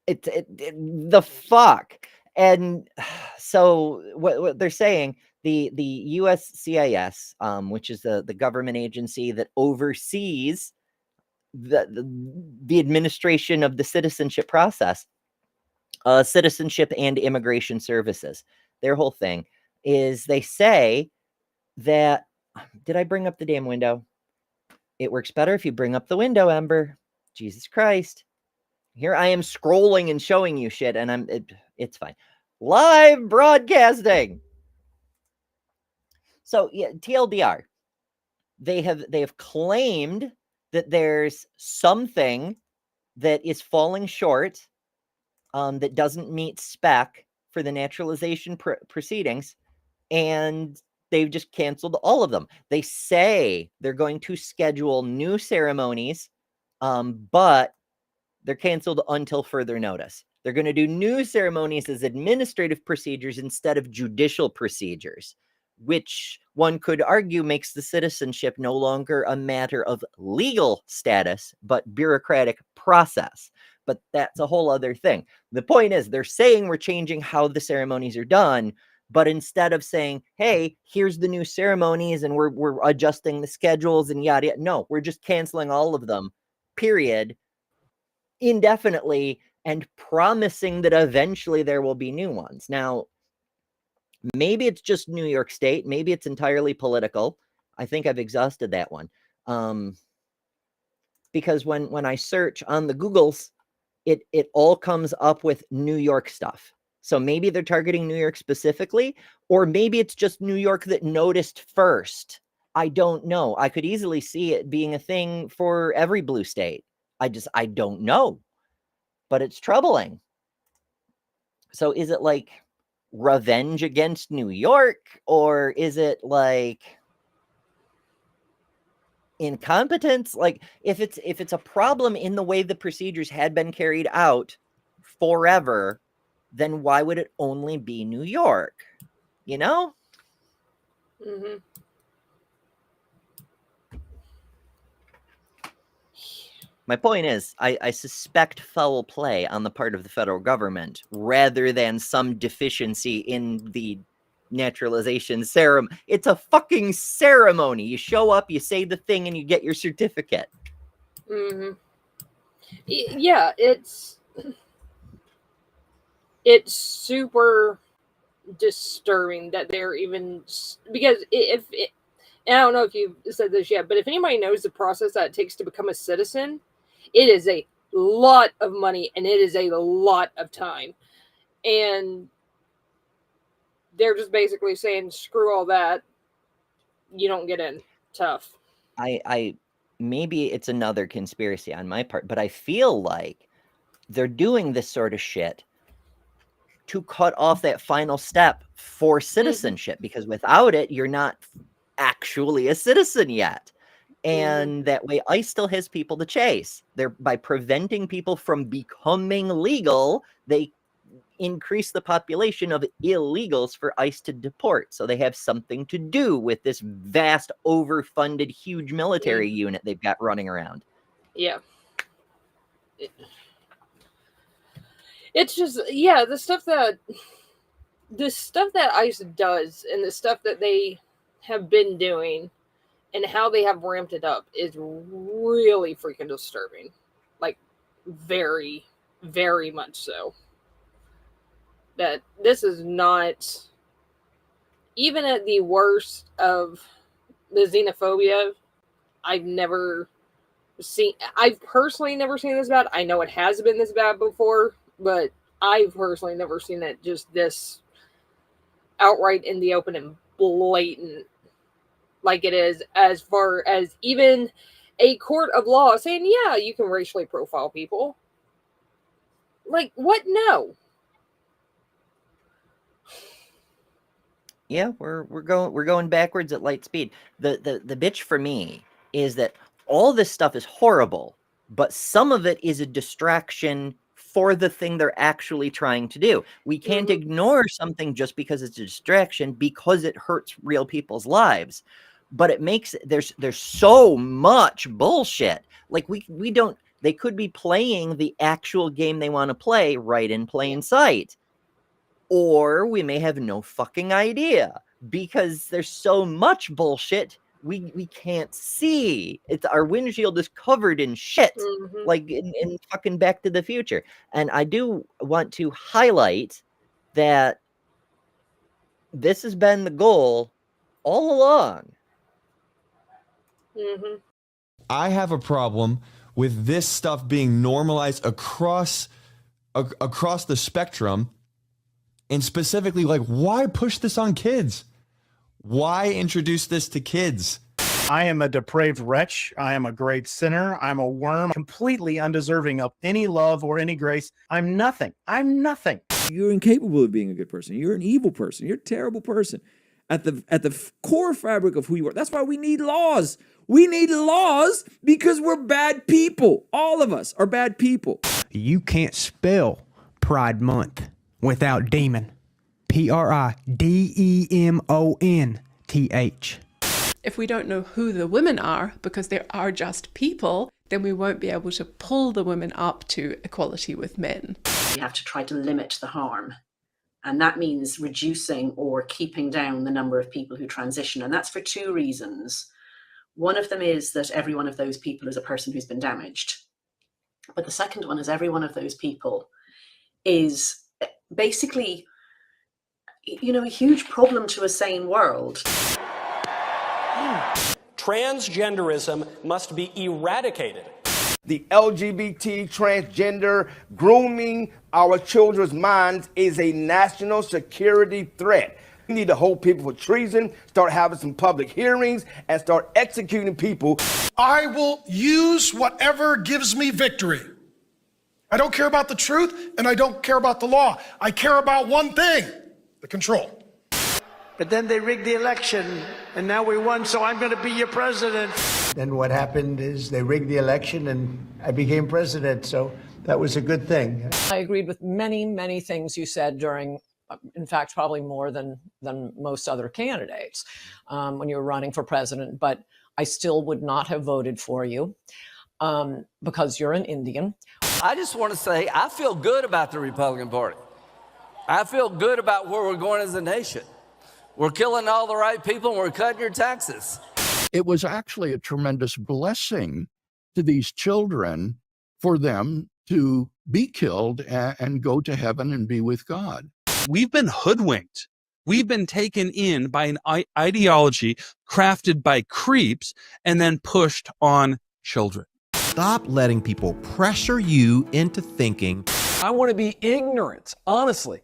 The fuck. And so what they're saying, the USCIS, which is the government agency that oversees the administration of the citizenship process, citizenship and immigration services, their whole thing is they say that, did I bring up the damn window? It works better if you bring up the window, Ember. Jesus Christ. Here I am scrolling and showing you shit, and it's fine. Live broadcasting. So yeah, TLDR. They have claimed that there's something that is falling short, that doesn't meet spec for the naturalization proceedings, and they've just canceled all of them. They say they're going to schedule new ceremonies, but they're canceled until further notice. They're going to do new ceremonies as administrative procedures instead of judicial procedures, which one could argue makes the citizenship no longer a matter of legal status, but bureaucratic process. But that's a whole other thing. The point is, they're saying we're changing how the ceremonies are done, but instead of saying, hey, here's the new ceremonies and we're adjusting the schedules and yada, yada, no, we're just canceling all of them, period, indefinitely, and promising that eventually there will be new ones. Now, maybe it's just New York State. Maybe it's entirely political. I think I've exhausted that one. Because when I search on the Googles, it all comes up with New York stuff. So maybe they're targeting New York specifically, or maybe it's just New York that noticed first. I don't know. I could easily see it being a thing for every blue state. I don't know. But it's troubling. So is it like revenge against New York, or is it like incompetence? Like if it's a problem in the way the procedures had been carried out forever, then why would it only be New York? You know? Mm-hmm. My point is, I suspect foul play on the part of the federal government rather than some deficiency in the naturalization ceremony. It's a fucking ceremony. You show up, you say the thing, and you get your certificate. Mm-hmm. Yeah, it's super disturbing that they're even, because if and I don't know if you've said this yet, but if anybody knows the process that it takes to become a citizen, it is a lot of money and it is a lot of time. And they're just basically saying, screw all that. You don't get in. Tough. I maybe it's another conspiracy on my part, but I feel like they're doing this sort of shit to cut off that final step for citizenship, because without it, you're not actually a citizen yet. And that way ICE still has people to chase. By preventing people from becoming legal, they increase the population of illegals for ICE to deport. So they have something to do with this vast, overfunded, huge military unit they've got running around. Yeah. It's just, yeah, the stuff that ICE does and the stuff that they have been doing and how they have ramped it up is really freaking disturbing. Like, very, very much so. That this is not, even at the worst of the xenophobia, I've personally never seen this bad. I know it has been this bad before, but I've personally never seen it just this outright in the open and blatant like it is, as far as even a court of law saying, yeah, you can racially profile people. Like, what? No. Yeah, we're going backwards at light speed. The bitch for me is that all this stuff is horrible, but some of it is a distraction for the thing they're actually trying to do. We can't ignore something just because it's a distraction, because it hurts real people's lives. But it makes there's so much bullshit. Like we don't, they could be playing the actual game they want to play right in plain sight. Or we may have no fucking idea because there's so much bullshit we can't see. It's our windshield is covered in shit, like in fucking Back to the Future. And I do want to highlight that this has been the goal all along. I have a problem with this stuff being normalized across the spectrum. And specifically, like, why push this on kids? Why introduce this to kids? I am a depraved wretch. I am a great sinner. I'm a worm, completely undeserving of any love or any grace. I'm nothing. I'm nothing. You're incapable of being a good person. You're an evil person. You're a terrible person. at the core fabric of who you are. That's why we need laws. We need laws because we're bad people. All of us are bad people. You can't spell Pride Month without demon. PRIDEMONTH. If we don't know who the women are, because there are just people, then we won't be able to pull the women up to equality with men. We have to try to limit the harm. And that means reducing or keeping down the number of people who transition. And that's for two reasons. One of them is that every one of those people is a person who's been damaged. But the second one is every one of those people is basically, you know, a huge problem to a sane world. Transgenderism must be eradicated. The LGBT, transgender, grooming our children's minds is a national security threat. We need to hold people for treason, start having some public hearings, and start executing people. I will use whatever gives me victory. I don't care about the truth, and I don't care about the law. I care about one thing, the control. But then they rigged the election, and now we won, so I'm going to be your president. Then what happened is they rigged the election, and I became president, so that was a good thing. I agreed with many, many things you said during, in fact, probably more than most other candidates when you were running for president, but I still would not have voted for you because you're an Indian. I just want to say I feel good about the Republican Party. I feel good about where we're going as a nation. We're killing all the right people and we're cutting your taxes. It was actually a tremendous blessing to these children for them to be killed and go to heaven and be with God. We've been hoodwinked. We've been taken in by an ideology crafted by creeps and then pushed on children. Stop letting people pressure you into thinking. I want to be ignorant, honestly.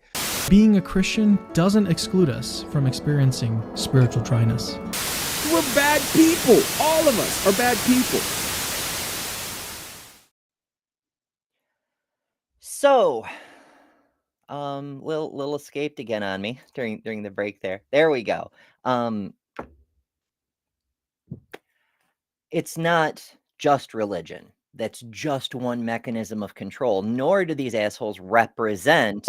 Being a Christian doesn't exclude us from experiencing spiritual dryness. We're bad people. All of us are bad people. So, Lil escaped again on me during the break there. There we go. It's not just religion. That's just one mechanism of control, nor do these assholes represent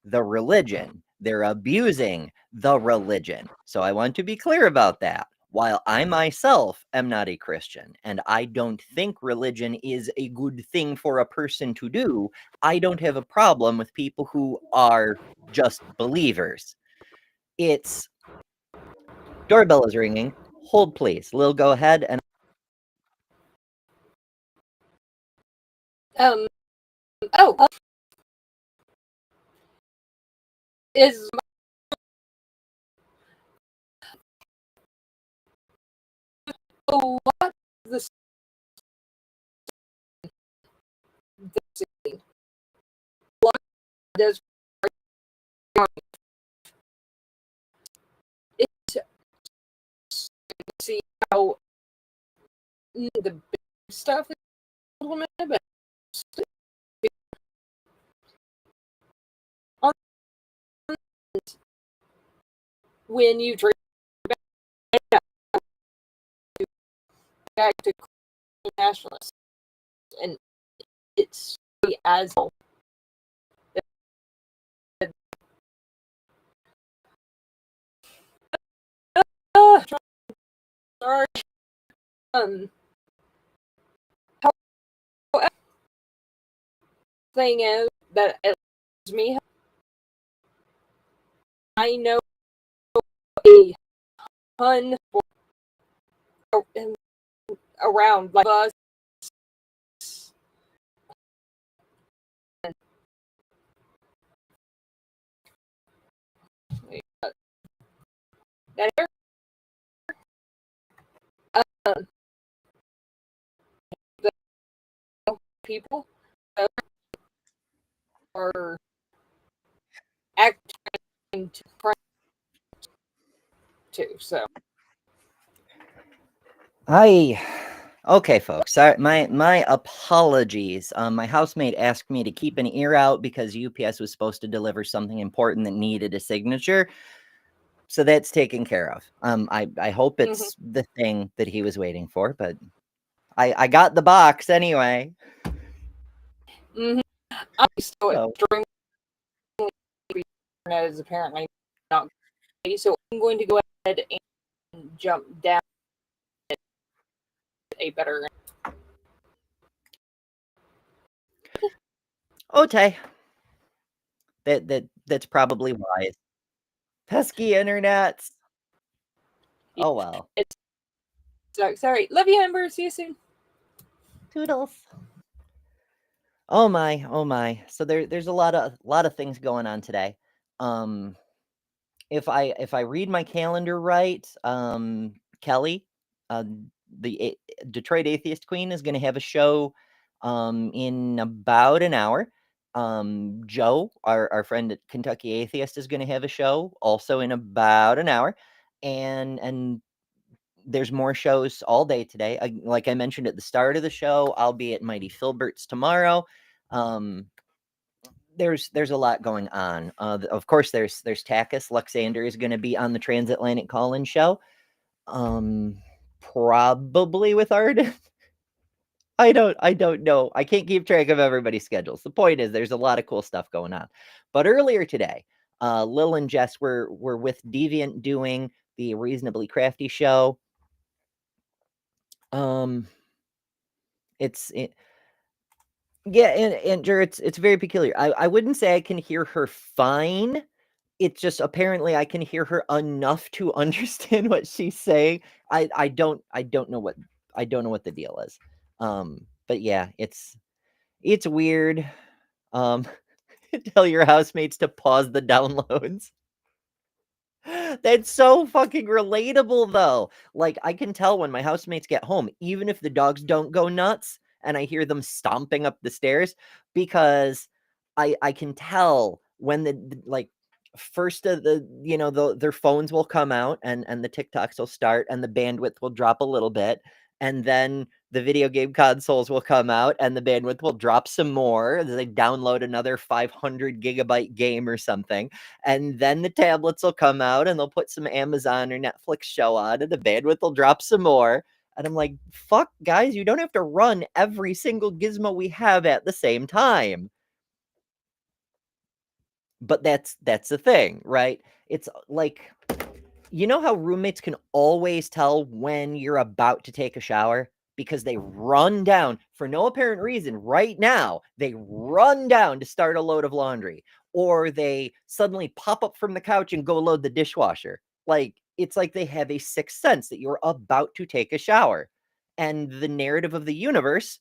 the religion. They're abusing the religion. So I want to be clear about that. While I myself am not a Christian, and I don't think religion is a good thing for a person to do, I don't have a problem with people who are just believers. It's... Doorbell is ringing. Hold, please. Lil, go ahead and... Is what the what does it see how the big stuff is implemented, but when you drink back to nationalists, and it's as sorry. Thing is that it me. I know a ton around like us. That the people that are acting to too, so okay, folks. Sorry, my apologies. My housemate asked me to keep an ear out because UPS was supposed to deliver something important that needed a signature. So that's taken care of. I hope it's the thing that he was waiting for, but I got the box anyway. I'm still extremely internet is apparently not okay, so I'm going to go ahead and jump down a better. Okay. That's probably wise. Pesky internets. Oh well. It's sorry. Love you, Amber. See you soon. Toodles. Oh my, oh my. So there's a lot of things going on today. If I read my calendar right, Kelly, the Detroit Atheist Queen, is going to have a show in about an hour. Joe, our friend at Kentucky Atheist, is going to have a show also in about an hour, and there's more shows all day today. Like I mentioned at the start of the show, I'll be at Mighty Filbert's tomorrow. There's a lot going on. Of course, there's Takis. Luxander is going to be on the Transatlantic Call-In show. Probably with Arden. I don't know. I can't keep track of everybody's schedules. The point is, there's a lot of cool stuff going on. But earlier today, Lil and Jess were with Deviant doing the Reasonably Crafty show. Yeah, and Jer, it's very peculiar. I wouldn't say I can hear her fine. It's just apparently I can hear her enough to understand what she's saying. I don't know what the deal is. But yeah, it's weird. Tell your housemates to pause the downloads. That's so fucking relatable though. Like I can tell when my housemates get home, even if the dogs don't go nuts and I hear them stomping up the stairs, because I can tell when the like first of their phones will come out and the TikToks will start and the bandwidth will drop a little bit, and then the video game consoles will come out and the bandwidth will drop some more as they download another 500 gigabyte game or something, and then the tablets will come out and they'll put some Amazon or Netflix show on and the bandwidth will drop some more. And I'm like, fuck, guys, you don't have to run every single gizmo we have at the same time. But that's the thing, right? It's like, you know how roommates can always tell when you're about to take a shower? Because they run down for no apparent reason right now. They run down to start a load of laundry, or they suddenly pop up from the couch and go load the dishwasher. Like, it's like they have a sixth sense that you're about to take a shower. And the narrative of the universe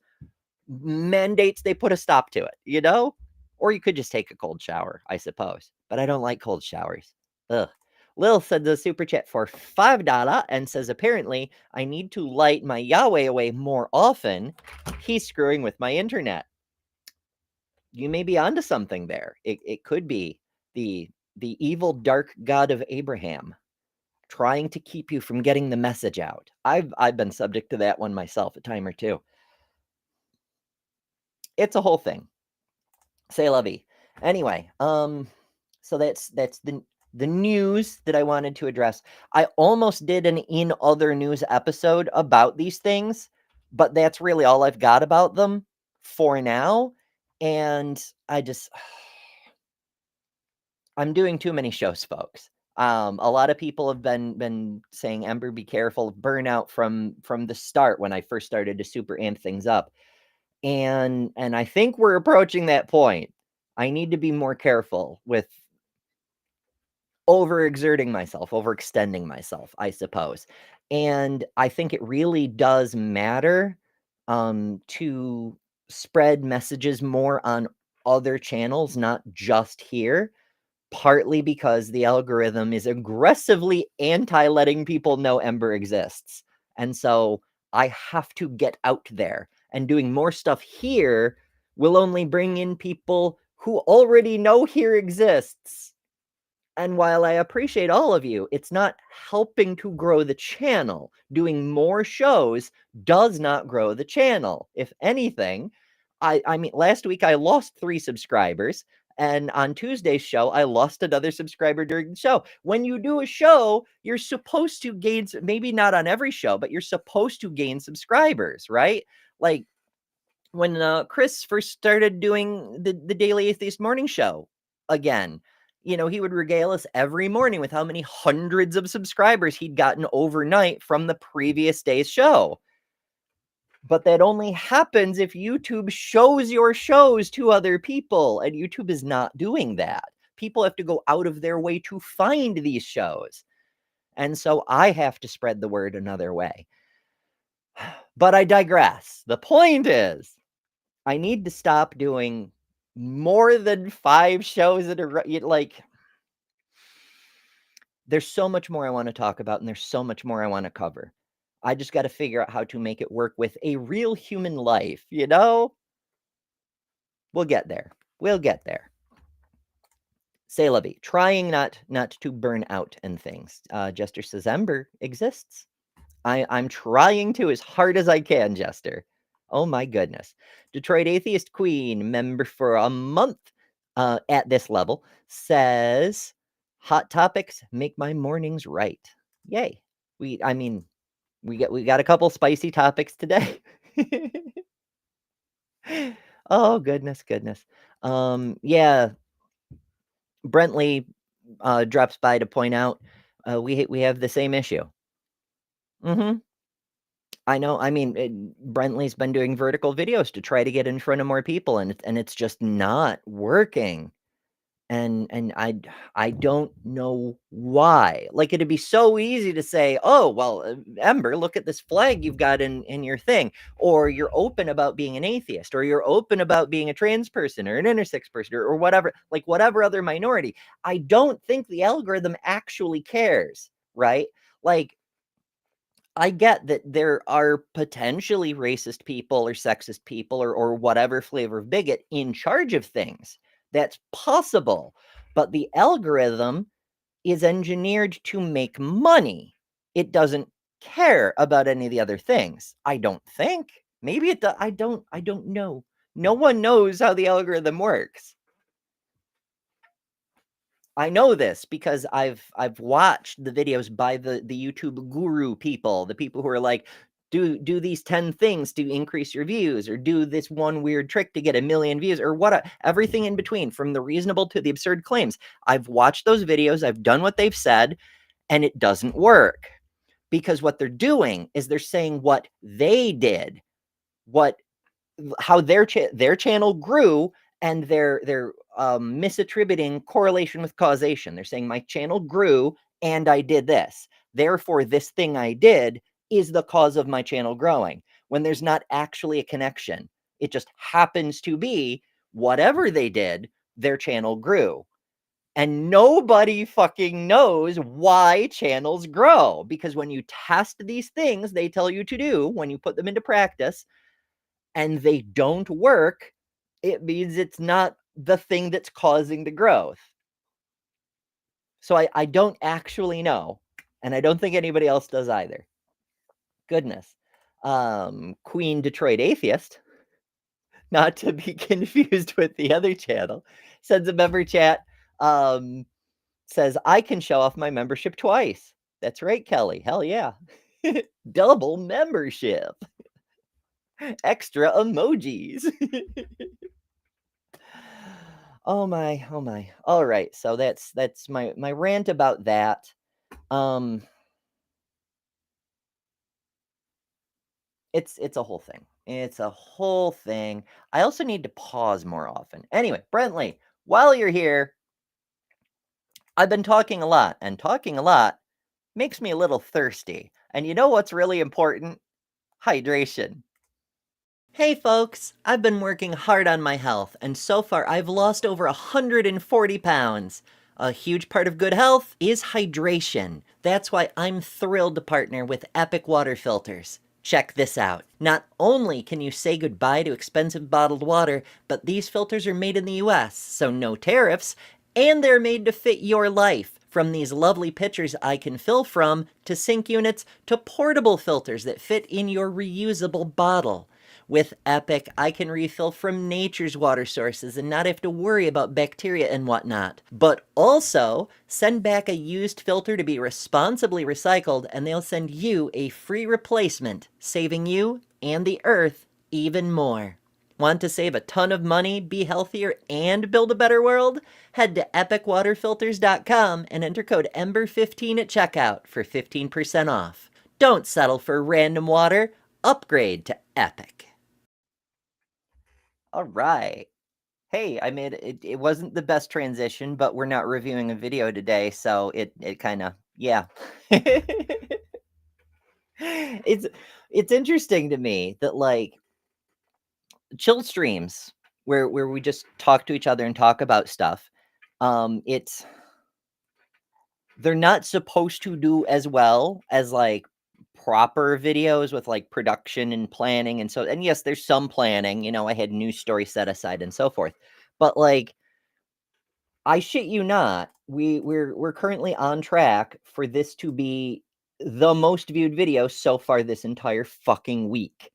mandates they put a stop to it, you know? Or you could just take a cold shower, I suppose. But I don't like cold showers. Ugh. Lil said the super chat for $5 and says, apparently, I need to light my Yahweh away more often. He's screwing with my internet. You may be onto something there. It could be the evil dark god of Abraham trying to keep you from getting the message out. I've been subject to that one myself a time or two. It's a whole thing. Say lovey. Anyway, so that's the news that I wanted to address. I almost did an in other news episode about these things, but that's really all I've got about them for now. And I'm doing too many shows, folks. A lot of people have been saying, Ember, be careful of burnout from the start when I first started to super amp things up. And I think we're approaching that point. I need to be more careful with overexerting myself, overextending myself, I suppose. And I think it really does matter to spread messages more on other channels, not just here, partly because the algorithm is aggressively anti-letting people know Ember exists. And so I have to get out there, and doing more stuff here will only bring in people who already know here exists. And while I appreciate all of you, it's not helping to grow the channel. Doing more shows does not grow the channel. If anything, I mean, last week I lost 3 subscribers, And on Tuesday's show, I lost another subscriber during the show. When you do a show, you're supposed to gain, maybe not on every show, but you're supposed to gain subscribers, right? Like when Chris first started doing the Daily Atheist Morning Show again, you know, he would regale us every morning with how many hundreds of subscribers he'd gotten overnight from the previous day's show. But that only happens if YouTube shows your shows to other people, and YouTube is not doing that. People have to go out of their way to find these shows. And so I have to spread the word another way. But I digress. The point is, I need to stop doing more than 5 shows at a like. There's so much more I want to talk about, and there's so much more I want to cover. I just got to figure out how to make it work with a real human life, you know? We'll get there. We'll get there. C'est la vie. Trying not to burn out and things. Jester says Ember exists. I'm trying to as hard as I can, Jester. Oh my goodness. Detroit Atheist Queen, member for a month at this level, says, hot topics make my mornings right. Yay. We got a couple spicy topics today. Oh, goodness. Yeah. Brentley drops by to point out we have the same issue. I know. I mean, Brentley's been doing vertical videos to try to get in front of more people, and it's just not working. And I don't know why. Like, it'd be so easy to say, oh, well, Ember, look at this flag you've got in your thing, or you're open about being an atheist, or you're open about being a trans person or an intersex person or whatever, like whatever other minority. I don't think the algorithm actually cares, right? Like, I get that there are potentially racist people or sexist people or whatever flavor of bigot in charge of things. That's possible. But the algorithm is engineered to make money. It doesn't care about any of the other things. I don't think. Maybe it does. I don't know. No one knows how the algorithm works. I know this because I've watched the videos by the YouTube guru people, the people who are like, do these 10 things to increase your views, or do this one weird trick to get 1 million views, or everything in between, from the reasonable to the absurd claims. I've watched those videos, I've done what they've said, and it doesn't work. Because what they're doing is they're saying what they did, how their channel grew, and they're misattributing correlation with causation. They're saying my channel grew and I did this. Therefore, this thing I did is the cause of my channel growing, when there's not actually a connection. It just happens to be whatever they did, their channel grew. And nobody fucking knows why channels grow, because when you test these things they tell you to do, when you put them into practice and they don't work, it means it's not the thing that's causing the growth. So I don't actually know, and I don't think anybody else does either. Goodness. Queen Detroit Atheist, not to be confused with the other channel, sends a member chat, says, I can show off my membership twice. That's right, Kelly. Hell yeah. Double membership. Extra emojis. Oh my. All right, so that's my rant about that. It's a whole thing. It's a whole thing. I also need to pause more often. Anyway, Brentley, while you're here, I've been talking a lot, and talking a lot makes me a little thirsty. And you know what's really important? Hydration. Hey folks, I've been working hard on my health, and so far I've lost over 140 pounds. A huge part of good health is hydration. That's why I'm thrilled to partner with Epic Water Filters. Check this out. Not only can you say goodbye to expensive bottled water, but these filters are made in the US, so no tariffs, and they're made to fit your life. From these lovely pitchers I can fill from, to sink units, to portable filters that fit in your reusable bottle. With Epic, I can refill from nature's water sources and not have to worry about bacteria and whatnot. But also, send back a used filter to be responsibly recycled, and they'll send you a free replacement, saving you and the earth even more. Want to save a ton of money, be healthier, and build a better world? Head to epicwaterfilters.com and enter code EMBER15 at checkout for 15% off. Don't settle for random water. Upgrade to Epic. All right. Hey, I made it. It wasn't the best transition, but we're not reviewing a video today, so it kind of, yeah. It's interesting to me that, like, chill streams where we just talk to each other and talk about stuff, they're not supposed to do as well as, like, proper videos with, like, production and planning, and yes, there's some planning, you know, I had news story set aside and so forth, but, like, I shit you not, we're currently on track for this to be the most viewed video so far this entire fucking week.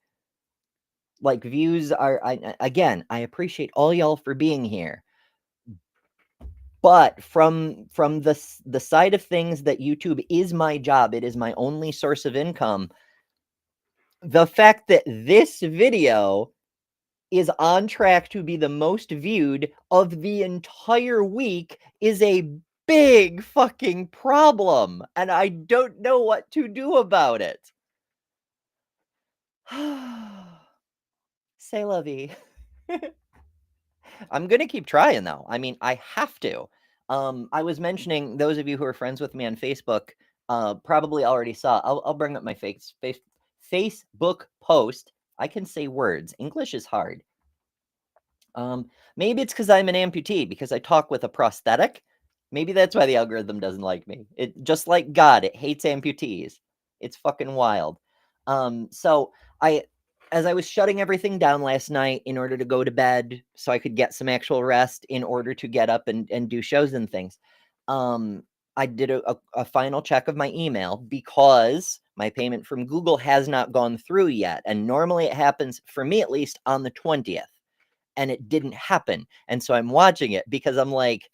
Like, views are, again, I appreciate all y'all for being here. But from the side of things that YouTube is my job, it is my only source of income, the fact that this video is on track to be the most viewed of the entire week is a big fucking problem, and I don't know what to do about it. C'est la vie. I'm gonna keep trying, though. I mean, I have to. I was mentioning, those of you who are friends with me on Facebook probably already saw. I'll bring up my Facebook post. I can say words. English is hard. Maybe it's because I'm an amputee, because I talk with a prosthetic. Maybe that's why the algorithm doesn't like me. It just like God, it hates amputees. It's fucking wild. So as I was shutting everything down last night in order to go to bed so I could get some actual rest in order to get up and do shows and things, I did a final check of my email because my payment from Google has not gone through yet. And normally it happens, for me at least, on the 20th. And it didn't happen. And so I'm watching it because I'm like,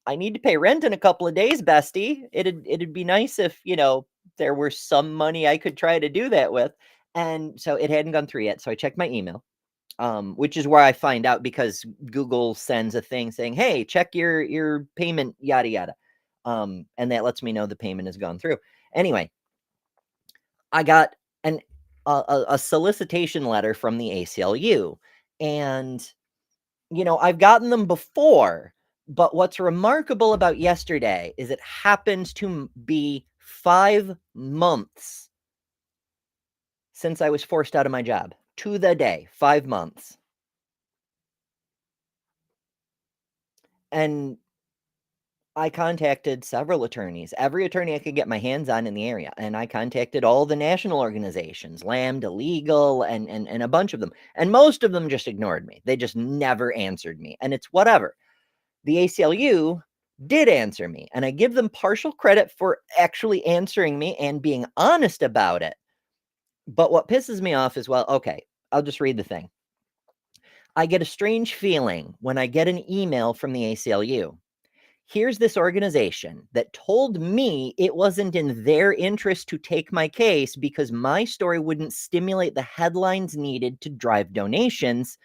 I need to pay rent in a couple of days, bestie. It'd be nice if, you know, there were some money I could try to do that with. And so it hadn't gone through yet. So I checked my email, which is where I find out, because Google sends a thing saying, hey, check your payment, yada, yada. And that lets me know the payment has gone through. Anyway, I got a solicitation letter from the ACLU. And, you know, I've gotten them before. But what's remarkable about yesterday is it happens to be 5 months since I was forced out of my job. To the day, 5 months. And I contacted several attorneys, every attorney I could get my hands on in the area. And I contacted all the national organizations, Lambda Legal, and a bunch of them. And most of them just ignored me. They just never answered me. And it's whatever. The ACLU did answer me, and I give them partial credit for actually answering me and being honest about it. But what pisses me off is, well, okay, I'll just read the thing. I get a strange feeling when I get an email from the ACLU. Here's this organization that told me it wasn't in their interest to take my case because my story wouldn't stimulate the headlines needed to drive donations,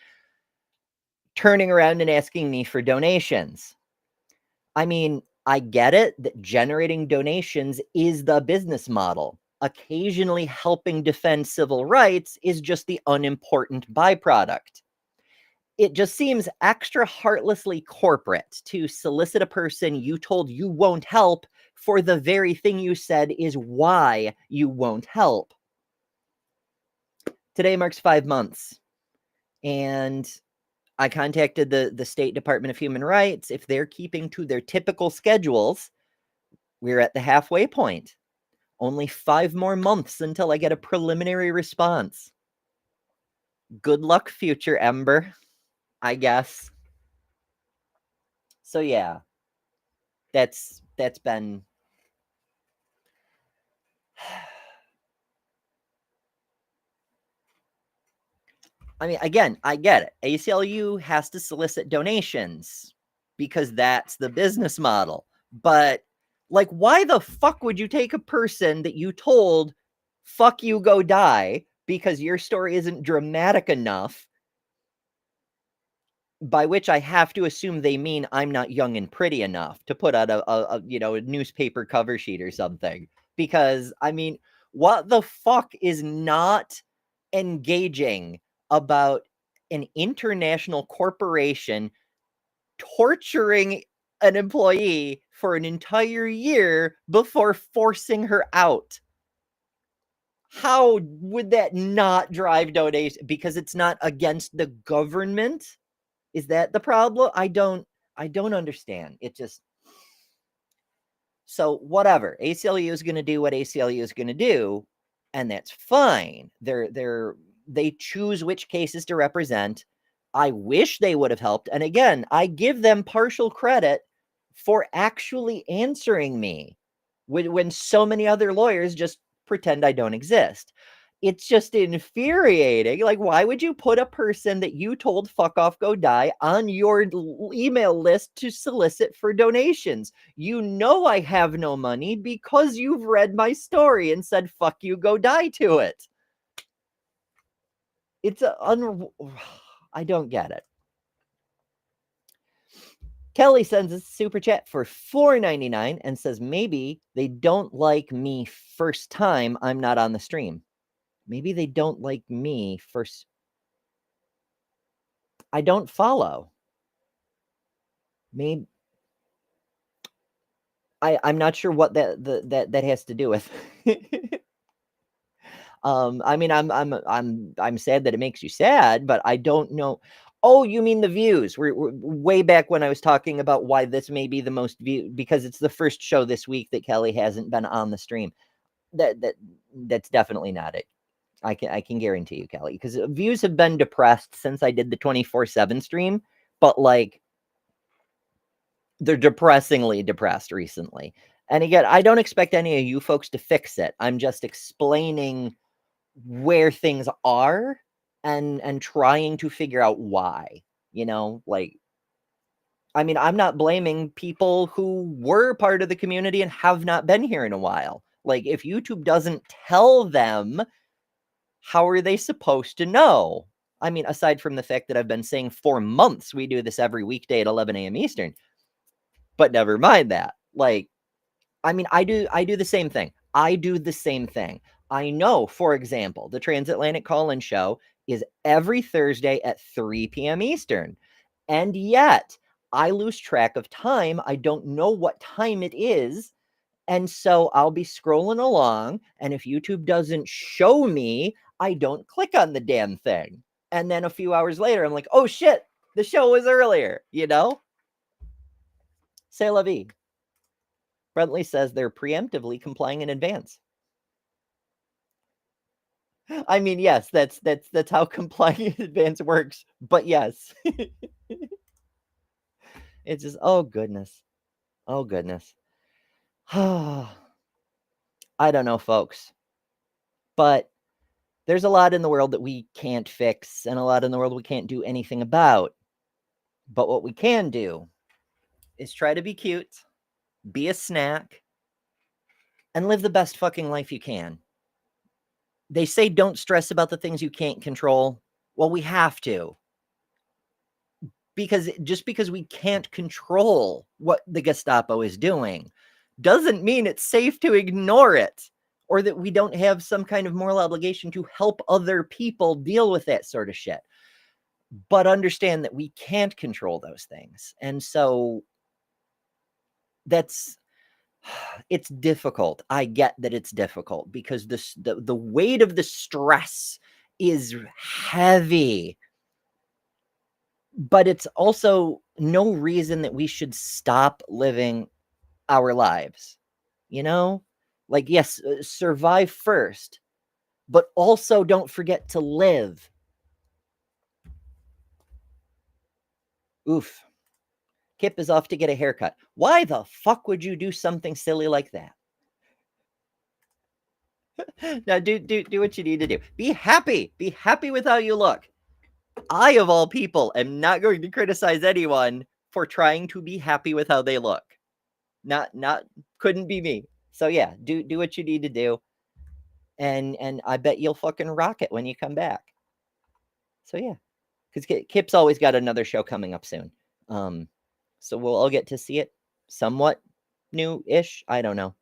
turning around and asking me for donations. I mean, I get it that generating donations is the business model. Occasionally helping defend civil rights is just the unimportant byproduct. It just seems extra heartlessly corporate to solicit a person you told you won't help for the very thing you said is why you won't help. Today marks 5 months, and I contacted the State Department of Human Rights. If they're keeping to their typical schedules, we're at the halfway point. Only 5 more months until I get a preliminary response. Good luck, future Ember, I guess. So yeah, that's been I mean, again, I get it. ACLU has to solicit donations because that's the business model. But like, why the fuck would you take a person that you told, fuck you, go die, because your story isn't dramatic enough? By which I have to assume they mean I'm not young and pretty enough to put out a newspaper cover sheet or something. Because, I mean, what the fuck is not engaging about an international corporation torturing an employee for an entire year before forcing her out? How would that not drive donation? Because it's not against the government? Is that the problem? I don't understand. It just, so whatever. ACLU is going to do what ACLU is going to do, and that's fine. They choose which cases to represent. I wish they would have helped. And again, I give them partial credit for actually answering me when so many other lawyers just pretend I don't exist. It's just infuriating. Like, why would you put a person that you told fuck off, go die on your email list to solicit for donations? You know I have no money because you've read my story and said fuck you, go die to it. It's I don't get it. Kelly sends a super chat for $4.99 and says maybe they don't like me first time I'm not on the stream. Maybe they don't like me first. I don't follow. Maybe I'm not sure what that has to do with. I mean, I'm sad that it makes you sad, but I don't know. Oh, you mean the views? We're way back when I was talking about why this may be the most viewed, because it's the first show this week that Kelly hasn't been on the stream. That's definitely not it. I can guarantee you, Kelly, because views have been depressed since I did the 24/7 stream, but like they're depressingly depressed recently. And again, I don't expect any of you folks to fix it. I'm just explaining where things are and trying to figure out why, like, I mean, I'm not blaming people who were part of the community and have not been here in a while. Like, if YouTube doesn't tell them, how are they supposed to know? I mean, aside from the fact that I've been saying for months, we do this every weekday at 11 a.m. Eastern, but never mind that. Like, I mean, I do the same thing. I do the same thing. I know, for example, the Transatlantic Call-In Show is every Thursday at 3 p.m. Eastern. And yet, I lose track of time. I don't know what time it is. And so I'll be scrolling along, and if YouTube doesn't show me, I don't click on the damn thing. And then a few hours later, I'm like, oh shit, the show was earlier, C'est la vie. Brentley says they're preemptively complying in advance. I mean, yes, that's how complying in advance works. But yes, it's just, oh goodness, I don't know, folks, but there's a lot in the world that we can't fix, and a lot in the world we can't do anything about. But what we can do is try to be cute, be a snack, and live the best fucking life you can. They say don't stress about the things you can't control. Well, we have to. Because just because we can't control what the Gestapo is doing doesn't mean it's safe to ignore it, or that we don't have some kind of moral obligation to help other people deal with that sort of shit. But understand that we can't control those things. And so it's difficult. I get that it's difficult because the weight of the stress is heavy. But it's also no reason that we should stop living our lives. Like, yes, survive first, but also don't forget to live. Oof. Kip is off to get a haircut. Why the fuck would you do something silly like that? Now, do what you need to do. Be happy. Be happy with how you look. I, of all people, am not going to criticize anyone for trying to be happy with how they look. Couldn't be me. So yeah, do what you need to do. And I bet you'll fucking rock it when you come back. So yeah, because Kip's always got another show coming up soon. So we'll all get to see it somewhat new-ish. I don't know.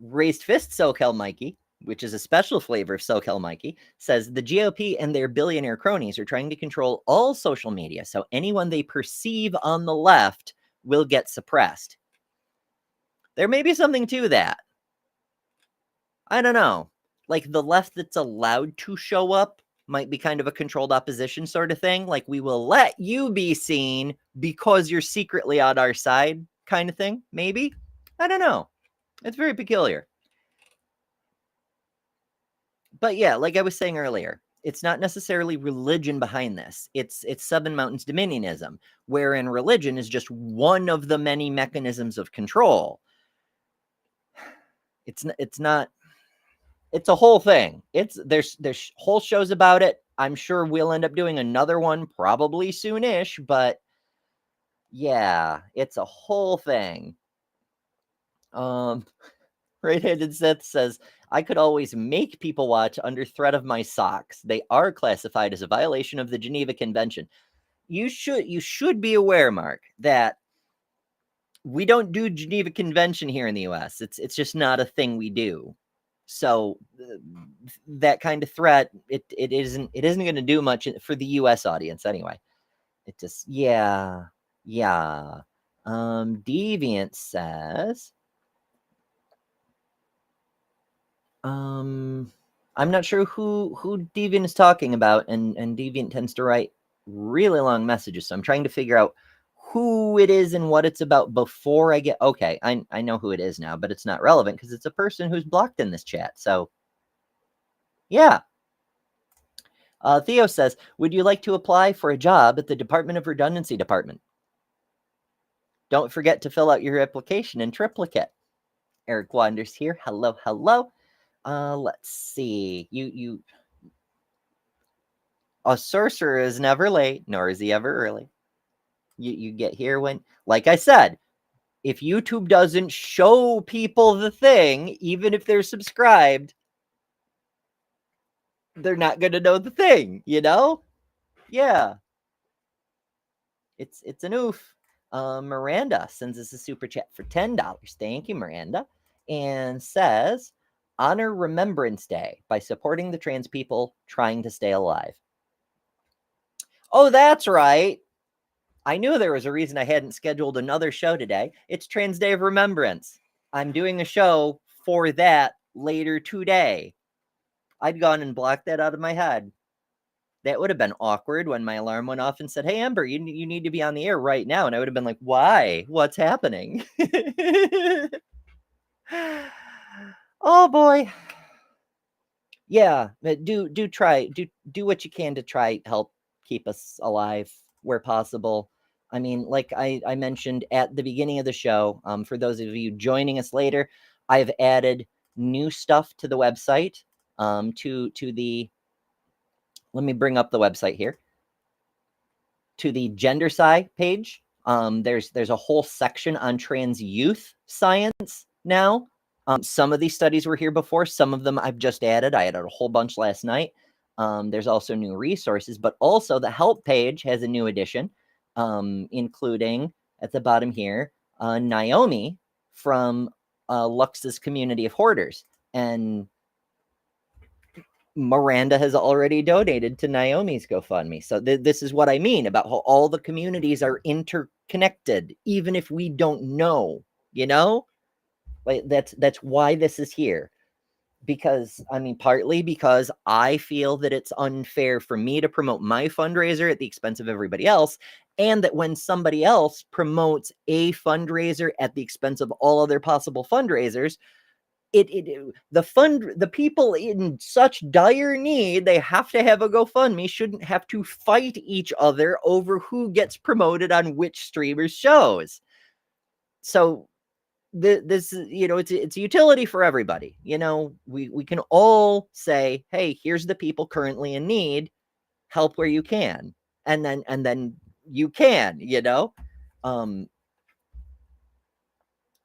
Raised Fist SoCal Mikey, which is a special flavor of SoCal Mikey, says the GOP and their billionaire cronies are trying to control all social media, so anyone they perceive on the left will get suppressed. There may be something to that. I don't know. Like the left that's allowed to show up might be kind of a controlled opposition sort of thing. Like we will let you be seen because you're secretly on our side kind of thing. Maybe. I don't know. It's very peculiar. But yeah, like I was saying earlier, it's not necessarily religion behind this. It's Seven Mountains Dominionism, wherein religion is just one of the many mechanisms of control. It's not. It's a whole thing. There's whole shows about it. I'm sure we'll end up doing another one probably soonish, but yeah, it's a whole thing. Right-handed Sith says, I could always make people watch under threat of my socks. They are classified as a violation of the Geneva Convention. You should be aware, Mark, that we don't do Geneva Convention here in the US. It's just not a thing we do. So that kind of threat, it isn't going to do much for the US audience anyway. It just, yeah. Deviant says, I'm not sure who Deviant is talking about, and Deviant tends to write really long messages, so I'm trying to figure out who it is and what it's about before I get... Okay, I know who it is now, but it's not relevant because it's a person who's blocked in this chat, so yeah. Theo says, would you like to apply for a job at the Department of Redundancy Department? Don't forget to fill out your application in triplicate. Eric Wanders here. Hello. Let's see. A sorcerer is never late, nor is he ever early. You get here when, like I said, if YouTube doesn't show people the thing, even if they're subscribed, they're not going to know the thing, you know? Yeah. It's an oof. Miranda sends us a super chat for $10. Thank you, Miranda. And says, honor Remembrance Day by supporting the trans people trying to stay alive. Oh, that's right. I knew there was a reason I hadn't scheduled another show today. It's Trans Day of Remembrance. I'm doing a show for that later today. I'd gone and blocked that out of my head. That would have been awkward when my alarm went off and said, hey, Amber, you need to be on the air right now. And I would have been like, why? What's happening? Oh, boy. Yeah, do what you can to try help keep us alive where possible. I mean, like I mentioned at the beginning of the show, for those of you joining us later, I've added new stuff to the website, to the... Let me bring up the website here. To the gender sci page. There's a whole section on trans youth science now. Some of these studies were here before. Some of them I've just added. I added a whole bunch last night. There's also new resources, but also the help page has a new addition, including at the bottom here, Naomi from Lux's community of hoarders. And Miranda has already donated to Naomi's GoFundMe. So this is what I mean about how all the communities are interconnected, even if we don't know, you know? Like that's why this is here. Because, I mean, partly because I feel that it's unfair for me to promote my fundraiser at the expense of everybody else, and that when somebody else promotes a fundraiser at the expense of all other possible fundraisers, the people in such dire need, they have to have a GoFundMe, shouldn't have to fight each other over who gets promoted on which streamers' shows. So this is, it's a utility for everybody. We can all say, hey, here's the people currently in need, help where you can, and then you can,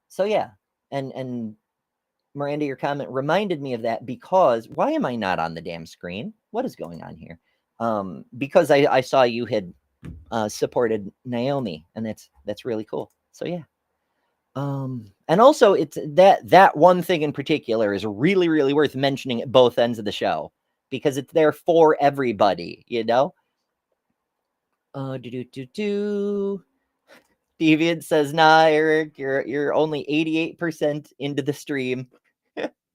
so yeah. And Miranda, your comment reminded me of that, because why am I not on the damn screen? What is going on here? Because I saw you had supported Naomi, and that's really cool. So yeah. And also it's that one thing in particular is really, really worth mentioning at both ends of the show, because it's there for everybody, Deviant says, nah, Eric, you're only 88% into the stream.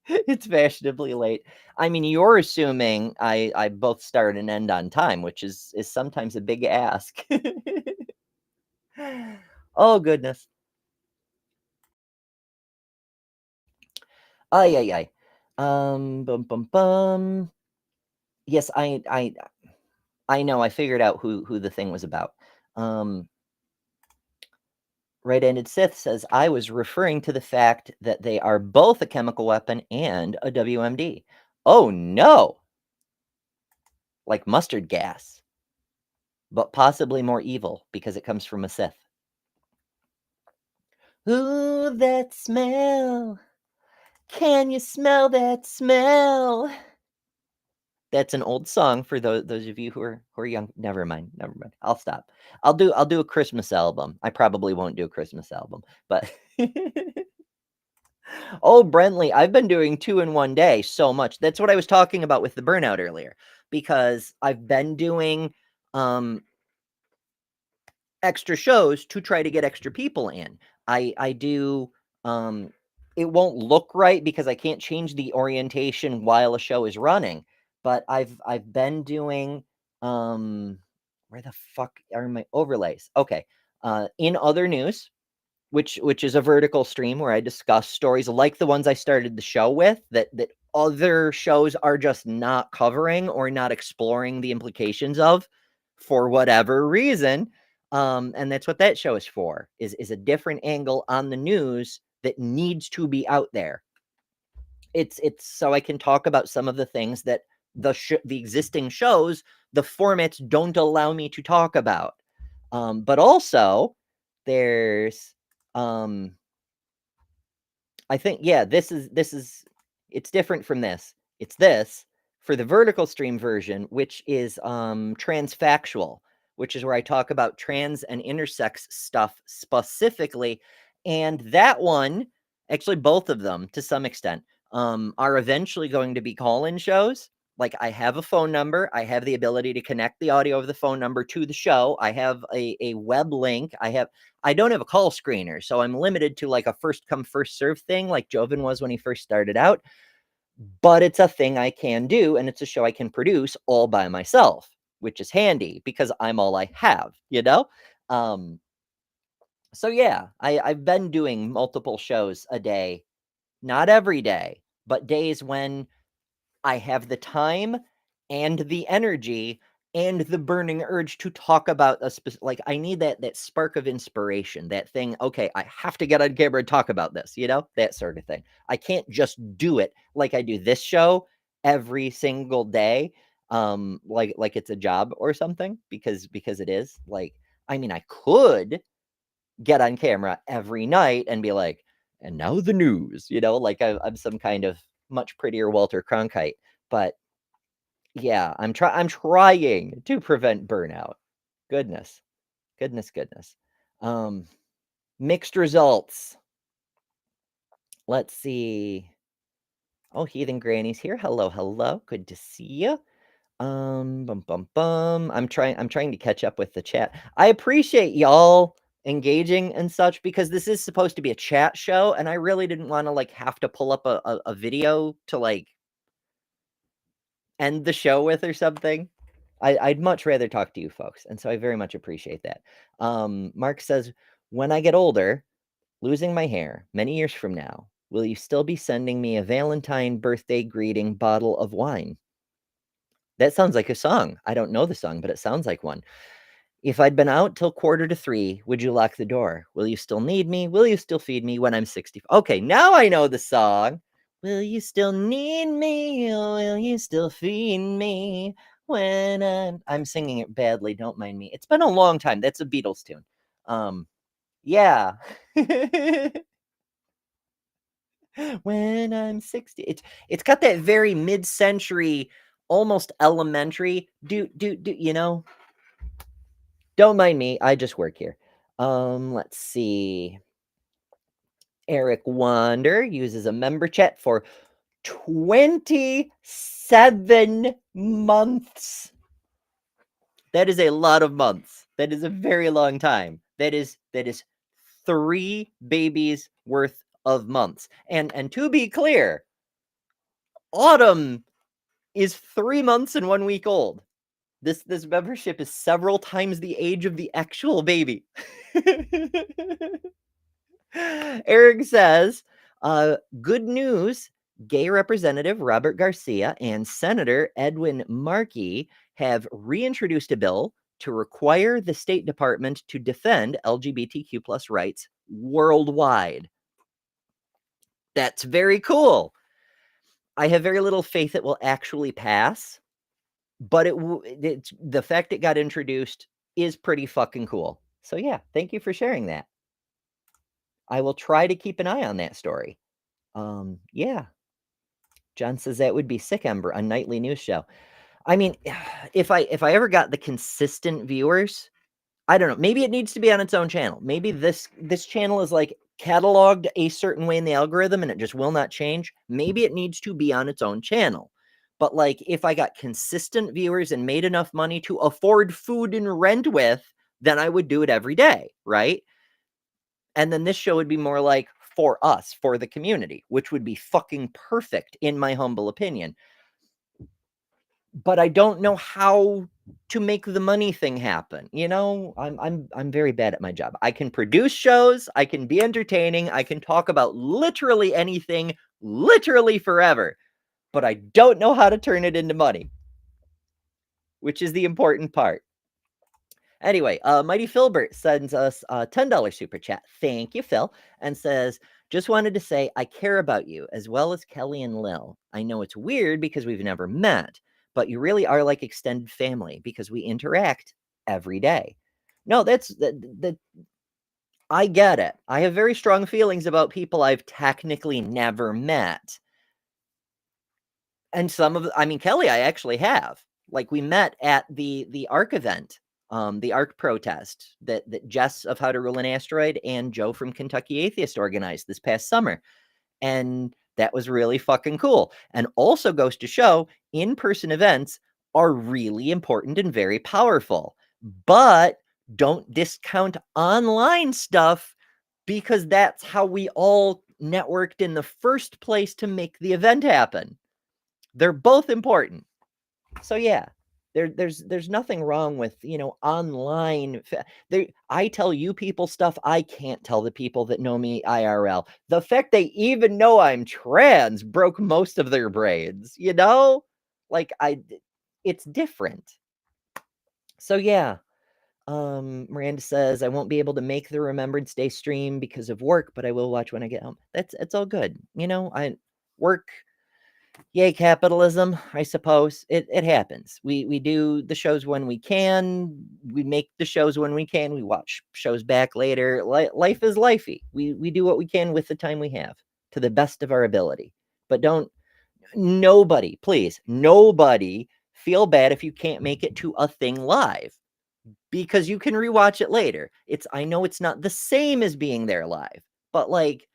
It's fashionably late. I mean, you're assuming I both start and end on time, which is sometimes a big ask. Oh, goodness. Ay. Bum. Yes, I know. I figured out who the thing was about. Right-handed Sith says, I was referring to the fact that they are both a chemical weapon and a WMD. Oh, no. Like mustard gas. But possibly more evil because it comes from a Sith. Ooh, that smell. Can you smell that smell? That's an old song for those of you who are young. Never mind. I'll stop. I'll do a Christmas album. I probably won't do a Christmas album, but oh, Brentley, I've been doing 2 in 1 day so much. That's what I was talking about with the burnout earlier, because I've been doing extra shows to try to get extra people in. I do it won't look right because I can't change the orientation while a show is running, but I've been doing where the fuck are my overlays? Okay. In other news, which is a vertical stream where I discuss stories like the ones I started the show with that other shows are just not covering or not exploring the implications of for whatever reason. And that's what that show is for, is a different angle on the news that needs to be out there. It's so I can talk about some of the things that the existing shows, the formats don't allow me to talk about. But also there's I think, yeah, this is it's different from this. It's this for the vertical stream version, which is transfactual, which is where I talk about trans and intersex stuff specifically. And that one, actually both of them to some extent, are eventually going to be call-in shows. Like, I have a phone number. I have the ability to connect the audio of the phone number to the show. I have a web link. I don't have a call screener, so I'm limited to like a first come, first serve thing like Joven was when he first started out. But it's a thing I can do, and it's a show I can produce all by myself, which is handy because I'm all I have, So yeah, I've been doing multiple shows a day, not every day, but days when I have the time and the energy and the burning urge to talk about a specific, like, I need that spark of inspiration, that thing. Okay, I have to get on camera and talk about this, that sort of thing. I can't just do it like I do this show every single day, like it's a job or something, because it is. Like, I mean, I could get on camera every night and be like, and now the news, like I'm some kind of much prettier Walter Cronkite. But yeah, I'm trying to prevent burnout. Goodness. Mixed results. Let's see. Oh, Heathen Granny's here. Hello. Good to see you. I'm trying to catch up with the chat. I appreciate y'all engaging and such, because this is supposed to be a chat show, and I really didn't want to like have to pull up a video to like end the show with or something. I'd much rather talk to you folks, and so I very much appreciate that. Mark says, when I get older, losing my hair many years from now, will you still be sending me a Valentine birthday greeting bottle of wine? That sounds like a song. I don't know the song, but it sounds like one. If I'd been out till 2:45, would you lock the door? Will you still need me? Will you still feed me when I'm 60? Okay, now I know the song. Will you still need me? Will you still feed me when I'm singing it badly, don't mind me. It's been a long time. That's a Beatles tune. Yeah. When I'm 60. It's got that very mid-century, almost elementary do, you know? Don't mind me. I just work here. Let's see. Eric Wander uses a member chat for 27 months. That is a lot of months. That is a very long time. That is 3 babies worth of months. And to be clear, Autumn is 3 months and 1 week old. This membership is several times the age of the actual baby. Eric says, good news. Gay Representative Robert Garcia and Senator Edwin Markey have reintroduced a bill to require the State Department to defend LGBTQ plus rights worldwide. That's very cool. I have very little faith it will actually pass, but it's the fact it got introduced is pretty fucking cool. So yeah, thank you for sharing that. I will try to keep an eye on that story. Yeah. John says that would be sick, Ember, a nightly news show. I mean, if I ever got the consistent viewers, I don't know. Maybe it needs to be on its own channel. Maybe this channel is like cataloged a certain way in the algorithm and it just will not change. Maybe it needs to be on its own channel. But like if I got consistent viewers and made enough money to afford food and rent with, then I would do it every day, right? And then this show would be more like for us, for the community, which would be fucking perfect in my humble opinion. But I don't know how to make the money thing happen. You know, I'm very bad at my job. I can produce shows, I can be entertaining, I can talk about literally anything, literally forever, but I don't know how to turn it into money, which is the important part. Anyway, Mighty Philbert sends us a $10 super chat. Thank you, Phil, and says, just wanted to say I care about you as well as Kelly and Lil. I know it's weird because we've never met, but you really are like extended family because we interact every day. No, that's I get it. I have very strong feelings about people I've technically never met. And Kelly, I actually have. Like we met at the ARC event. The ARC protest that Jess of How to Rule an Asteroid and Joe from Kentucky Atheist organized this past summer. And that was really fucking cool. And also goes to show in-person events are really important and very powerful. But don't discount online stuff because that's how we all networked in the first place to make the event happen. They're both important. So yeah. There's nothing wrong with, online. I tell you people stuff I can't tell the people that know me IRL. The fact they even know I'm trans broke most of their brains, Like it's different. So yeah. Miranda says, I won't be able to make the Remembrance Day stream because of work, but I will watch when I get home. It's all good. I work. Yay, capitalism, I suppose. It happens. We do the shows when we can. We make the shows when we can. We watch shows back later. Life is lifey. We do what we can with the time we have to the best of our ability. But nobody, please, nobody feel bad if you can't make it to a thing live because you can rewatch it later. I know it's not the same as being there live, but like,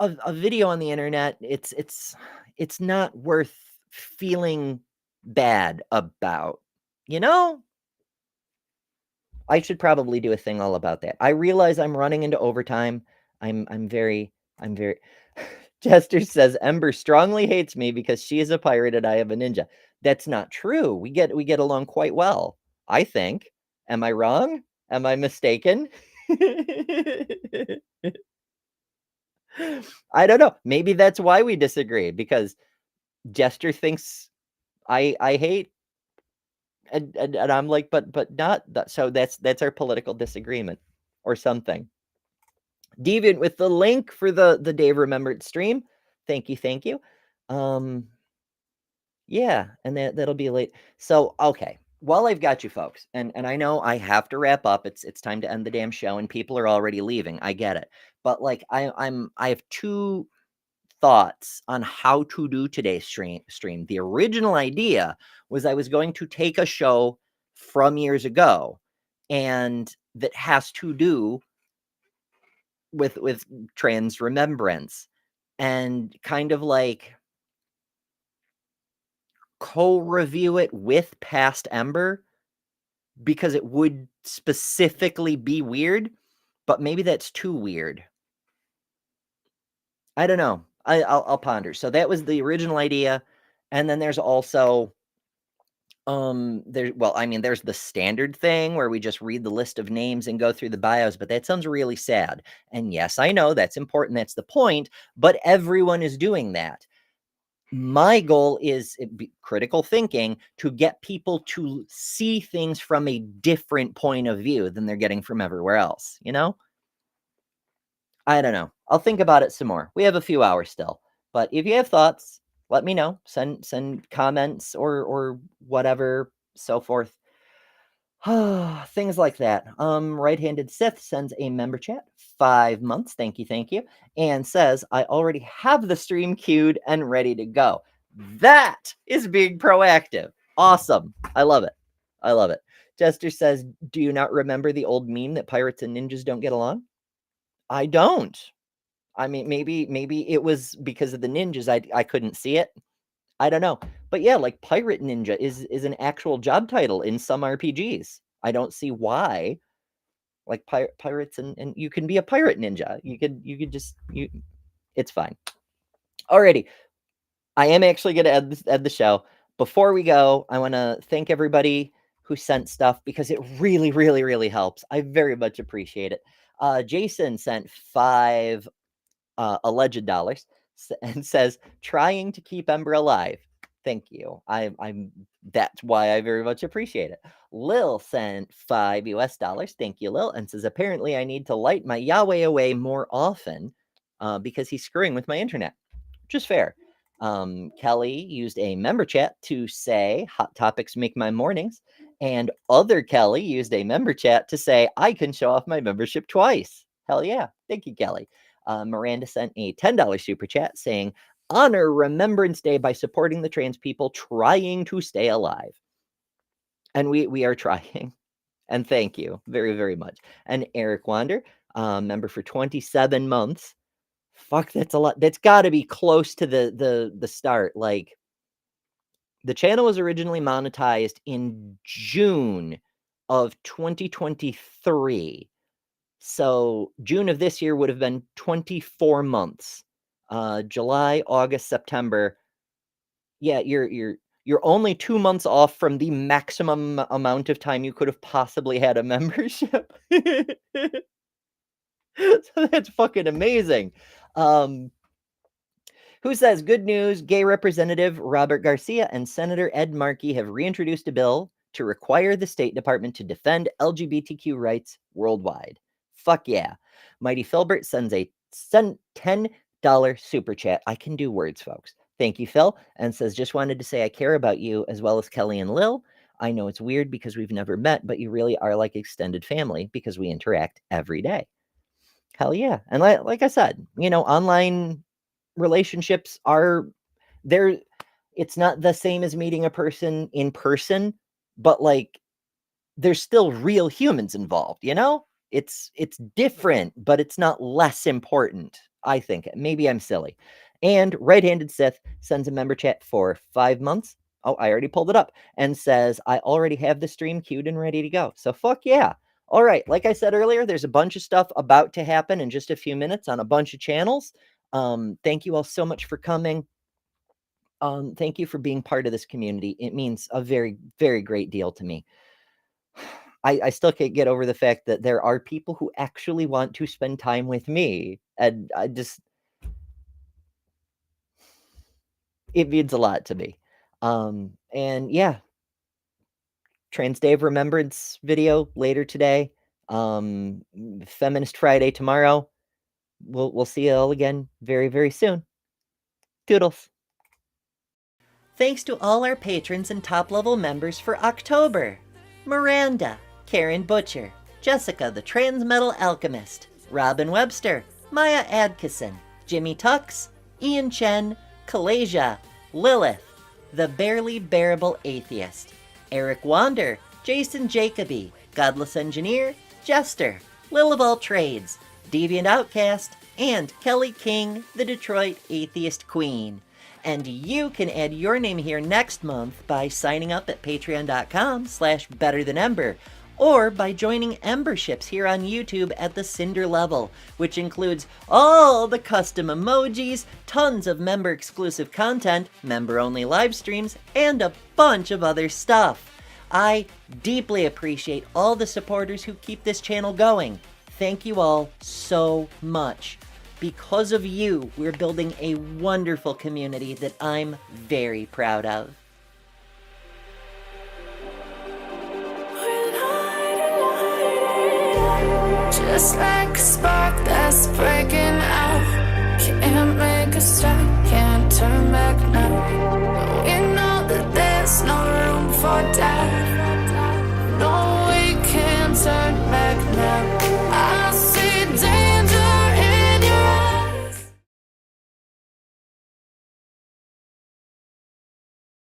a video on the internet, it's not worth feeling bad about, I should probably do a thing all about that. I realize I'm running into overtime. I'm very Jester says Ember strongly hates me because she is a pirate and I am a ninja. That's not true. We get along quite well, I think. Am I wrong? Am I mistaken? I don't know. Maybe that's why we disagree, because Jester thinks I hate And I'm like, but not that. So that's our political disagreement or something. Deviant with the link for the Dave Remembered stream. Thank you. Yeah, and that'll be late. So, okay. While I've got you folks, and I know I have to wrap up. It's time to end the damn show, and people are already leaving. I get it. But like I have two thoughts on how to do today's stream. The original idea was I was going to take a show from years ago and that has to do with trans remembrance and kind of like co-review it with Past Ember because it would specifically be weird, but maybe that's too weird. I don't know. I'll ponder. So that was the original idea, and then there's also there's the standard thing where we just read the list of names and go through the bios, but that sounds really sad. And yes, I know that's important. That's the point, but everyone is doing that. My goal is critical thinking to get people to see things from a different point of view than they're getting from everywhere else, you know? I don't know. I'll think about it some more. We have a few hours still, but if you have thoughts, let me know. Send comments or whatever, so forth. Things like that. Right-handed Sith sends a member chat, 5 months. Thank you, and says, I already have the stream queued and ready to go. That is being proactive. Awesome. I love it. Jester says, do you not remember the old meme that pirates and ninjas don't get along? I don't. I mean, maybe it was because of the ninjas. I couldn't see it. I don't know. But yeah, like pirate ninja is an actual job title in some RPGs. I don't see why. Like pirates and you can be a pirate ninja. You could just it's fine. Alrighty. I am actually going to end the show. Before we go, I want to thank everybody who sent stuff because it really, really, really helps. I very much appreciate it. Jason sent 5 alleged dollars and says, trying to keep Ember alive. Thank you. I'm that's why I very much appreciate it. Lil sent $5 US. Thank you, Lil, and says, apparently I need to light my Yahweh away more often because he's screwing with my internet. Which is fair. Kelly used a member chat to say hot topics make my mornings, and other Kelly used a member chat to say I can show off my membership twice. Hell yeah. Thank you, Kelly. Miranda sent a $10 super chat saying, honor Remembrance Day by supporting the trans people trying to stay alive. And we are trying. And thank you very, very much. And Eric Wander, member for 27 months. Fuck, that's a lot. That's got to be close to the start. Like, the channel was originally monetized in June of 2023. So June of this year would have been 24 months. July, August, September. Yeah, you're only 2 months off from the maximum amount of time you could have possibly had a membership. So that's fucking amazing. Who says, good news, gay representative Robert Garcia and Senator Ed Markey have reintroduced a bill to require the State Department to defend LGBTQ rights worldwide. Fuck yeah. Mighty Philbert sends a $10 super chat. I can do words, folks. Thank you, Phil. And says, just wanted to say I care about you as well as Kelly and Lil. I know it's weird because we've never met, but you really are like extended family because we interact every day. Hell yeah. And like I said, online relationships are there. It's not the same as meeting a person in person, but like there's still real humans involved, it's different, but it's not less important. I think maybe I'm silly. And right-handed Sith sends a member chat for 5 months. Oh, I already pulled it up and says, I already have the stream queued and ready to go. So fuck yeah. All right. Like I said earlier, there's a bunch of stuff about to happen in just a few minutes on a bunch of channels. Thank you all so much for coming. Thank you for being part of this community. It means a very, very great deal to me. I still can't get over the fact that there are people who actually want to spend time with me. And it means a lot to me. And yeah, Trans Day of Remembrance video later today. Feminist Friday tomorrow. We'll see you all again very, very soon. Toodles. Thanks to all our patrons and top-level members for October. Miranda, Karen Butcher, Jessica the Trans Metal Alchemist, Robin Webster, Maya Adkison, Jimmy Tux, Ian Chen, Kalasia, Lilith, The Barely Bearable Atheist, Eric Wander, Jason Jacoby, Godless Engineer, Jester, Lil of All Trades, Deviant Outcast, and Kelly King, the Detroit Atheist Queen. And you can add your name here next month by signing up at patreon.com/betterthanember, or by joining Emberships here on YouTube at the Cinder level, which includes all the custom emojis, tons of member-exclusive content, member-only live streams, and a bunch of other stuff. I deeply appreciate all the supporters who keep this channel going. Thank you all so much. Because of you, we're building a wonderful community that I'm very proud of. Just like a spark that's breaking out. Can't make a stop, can't turn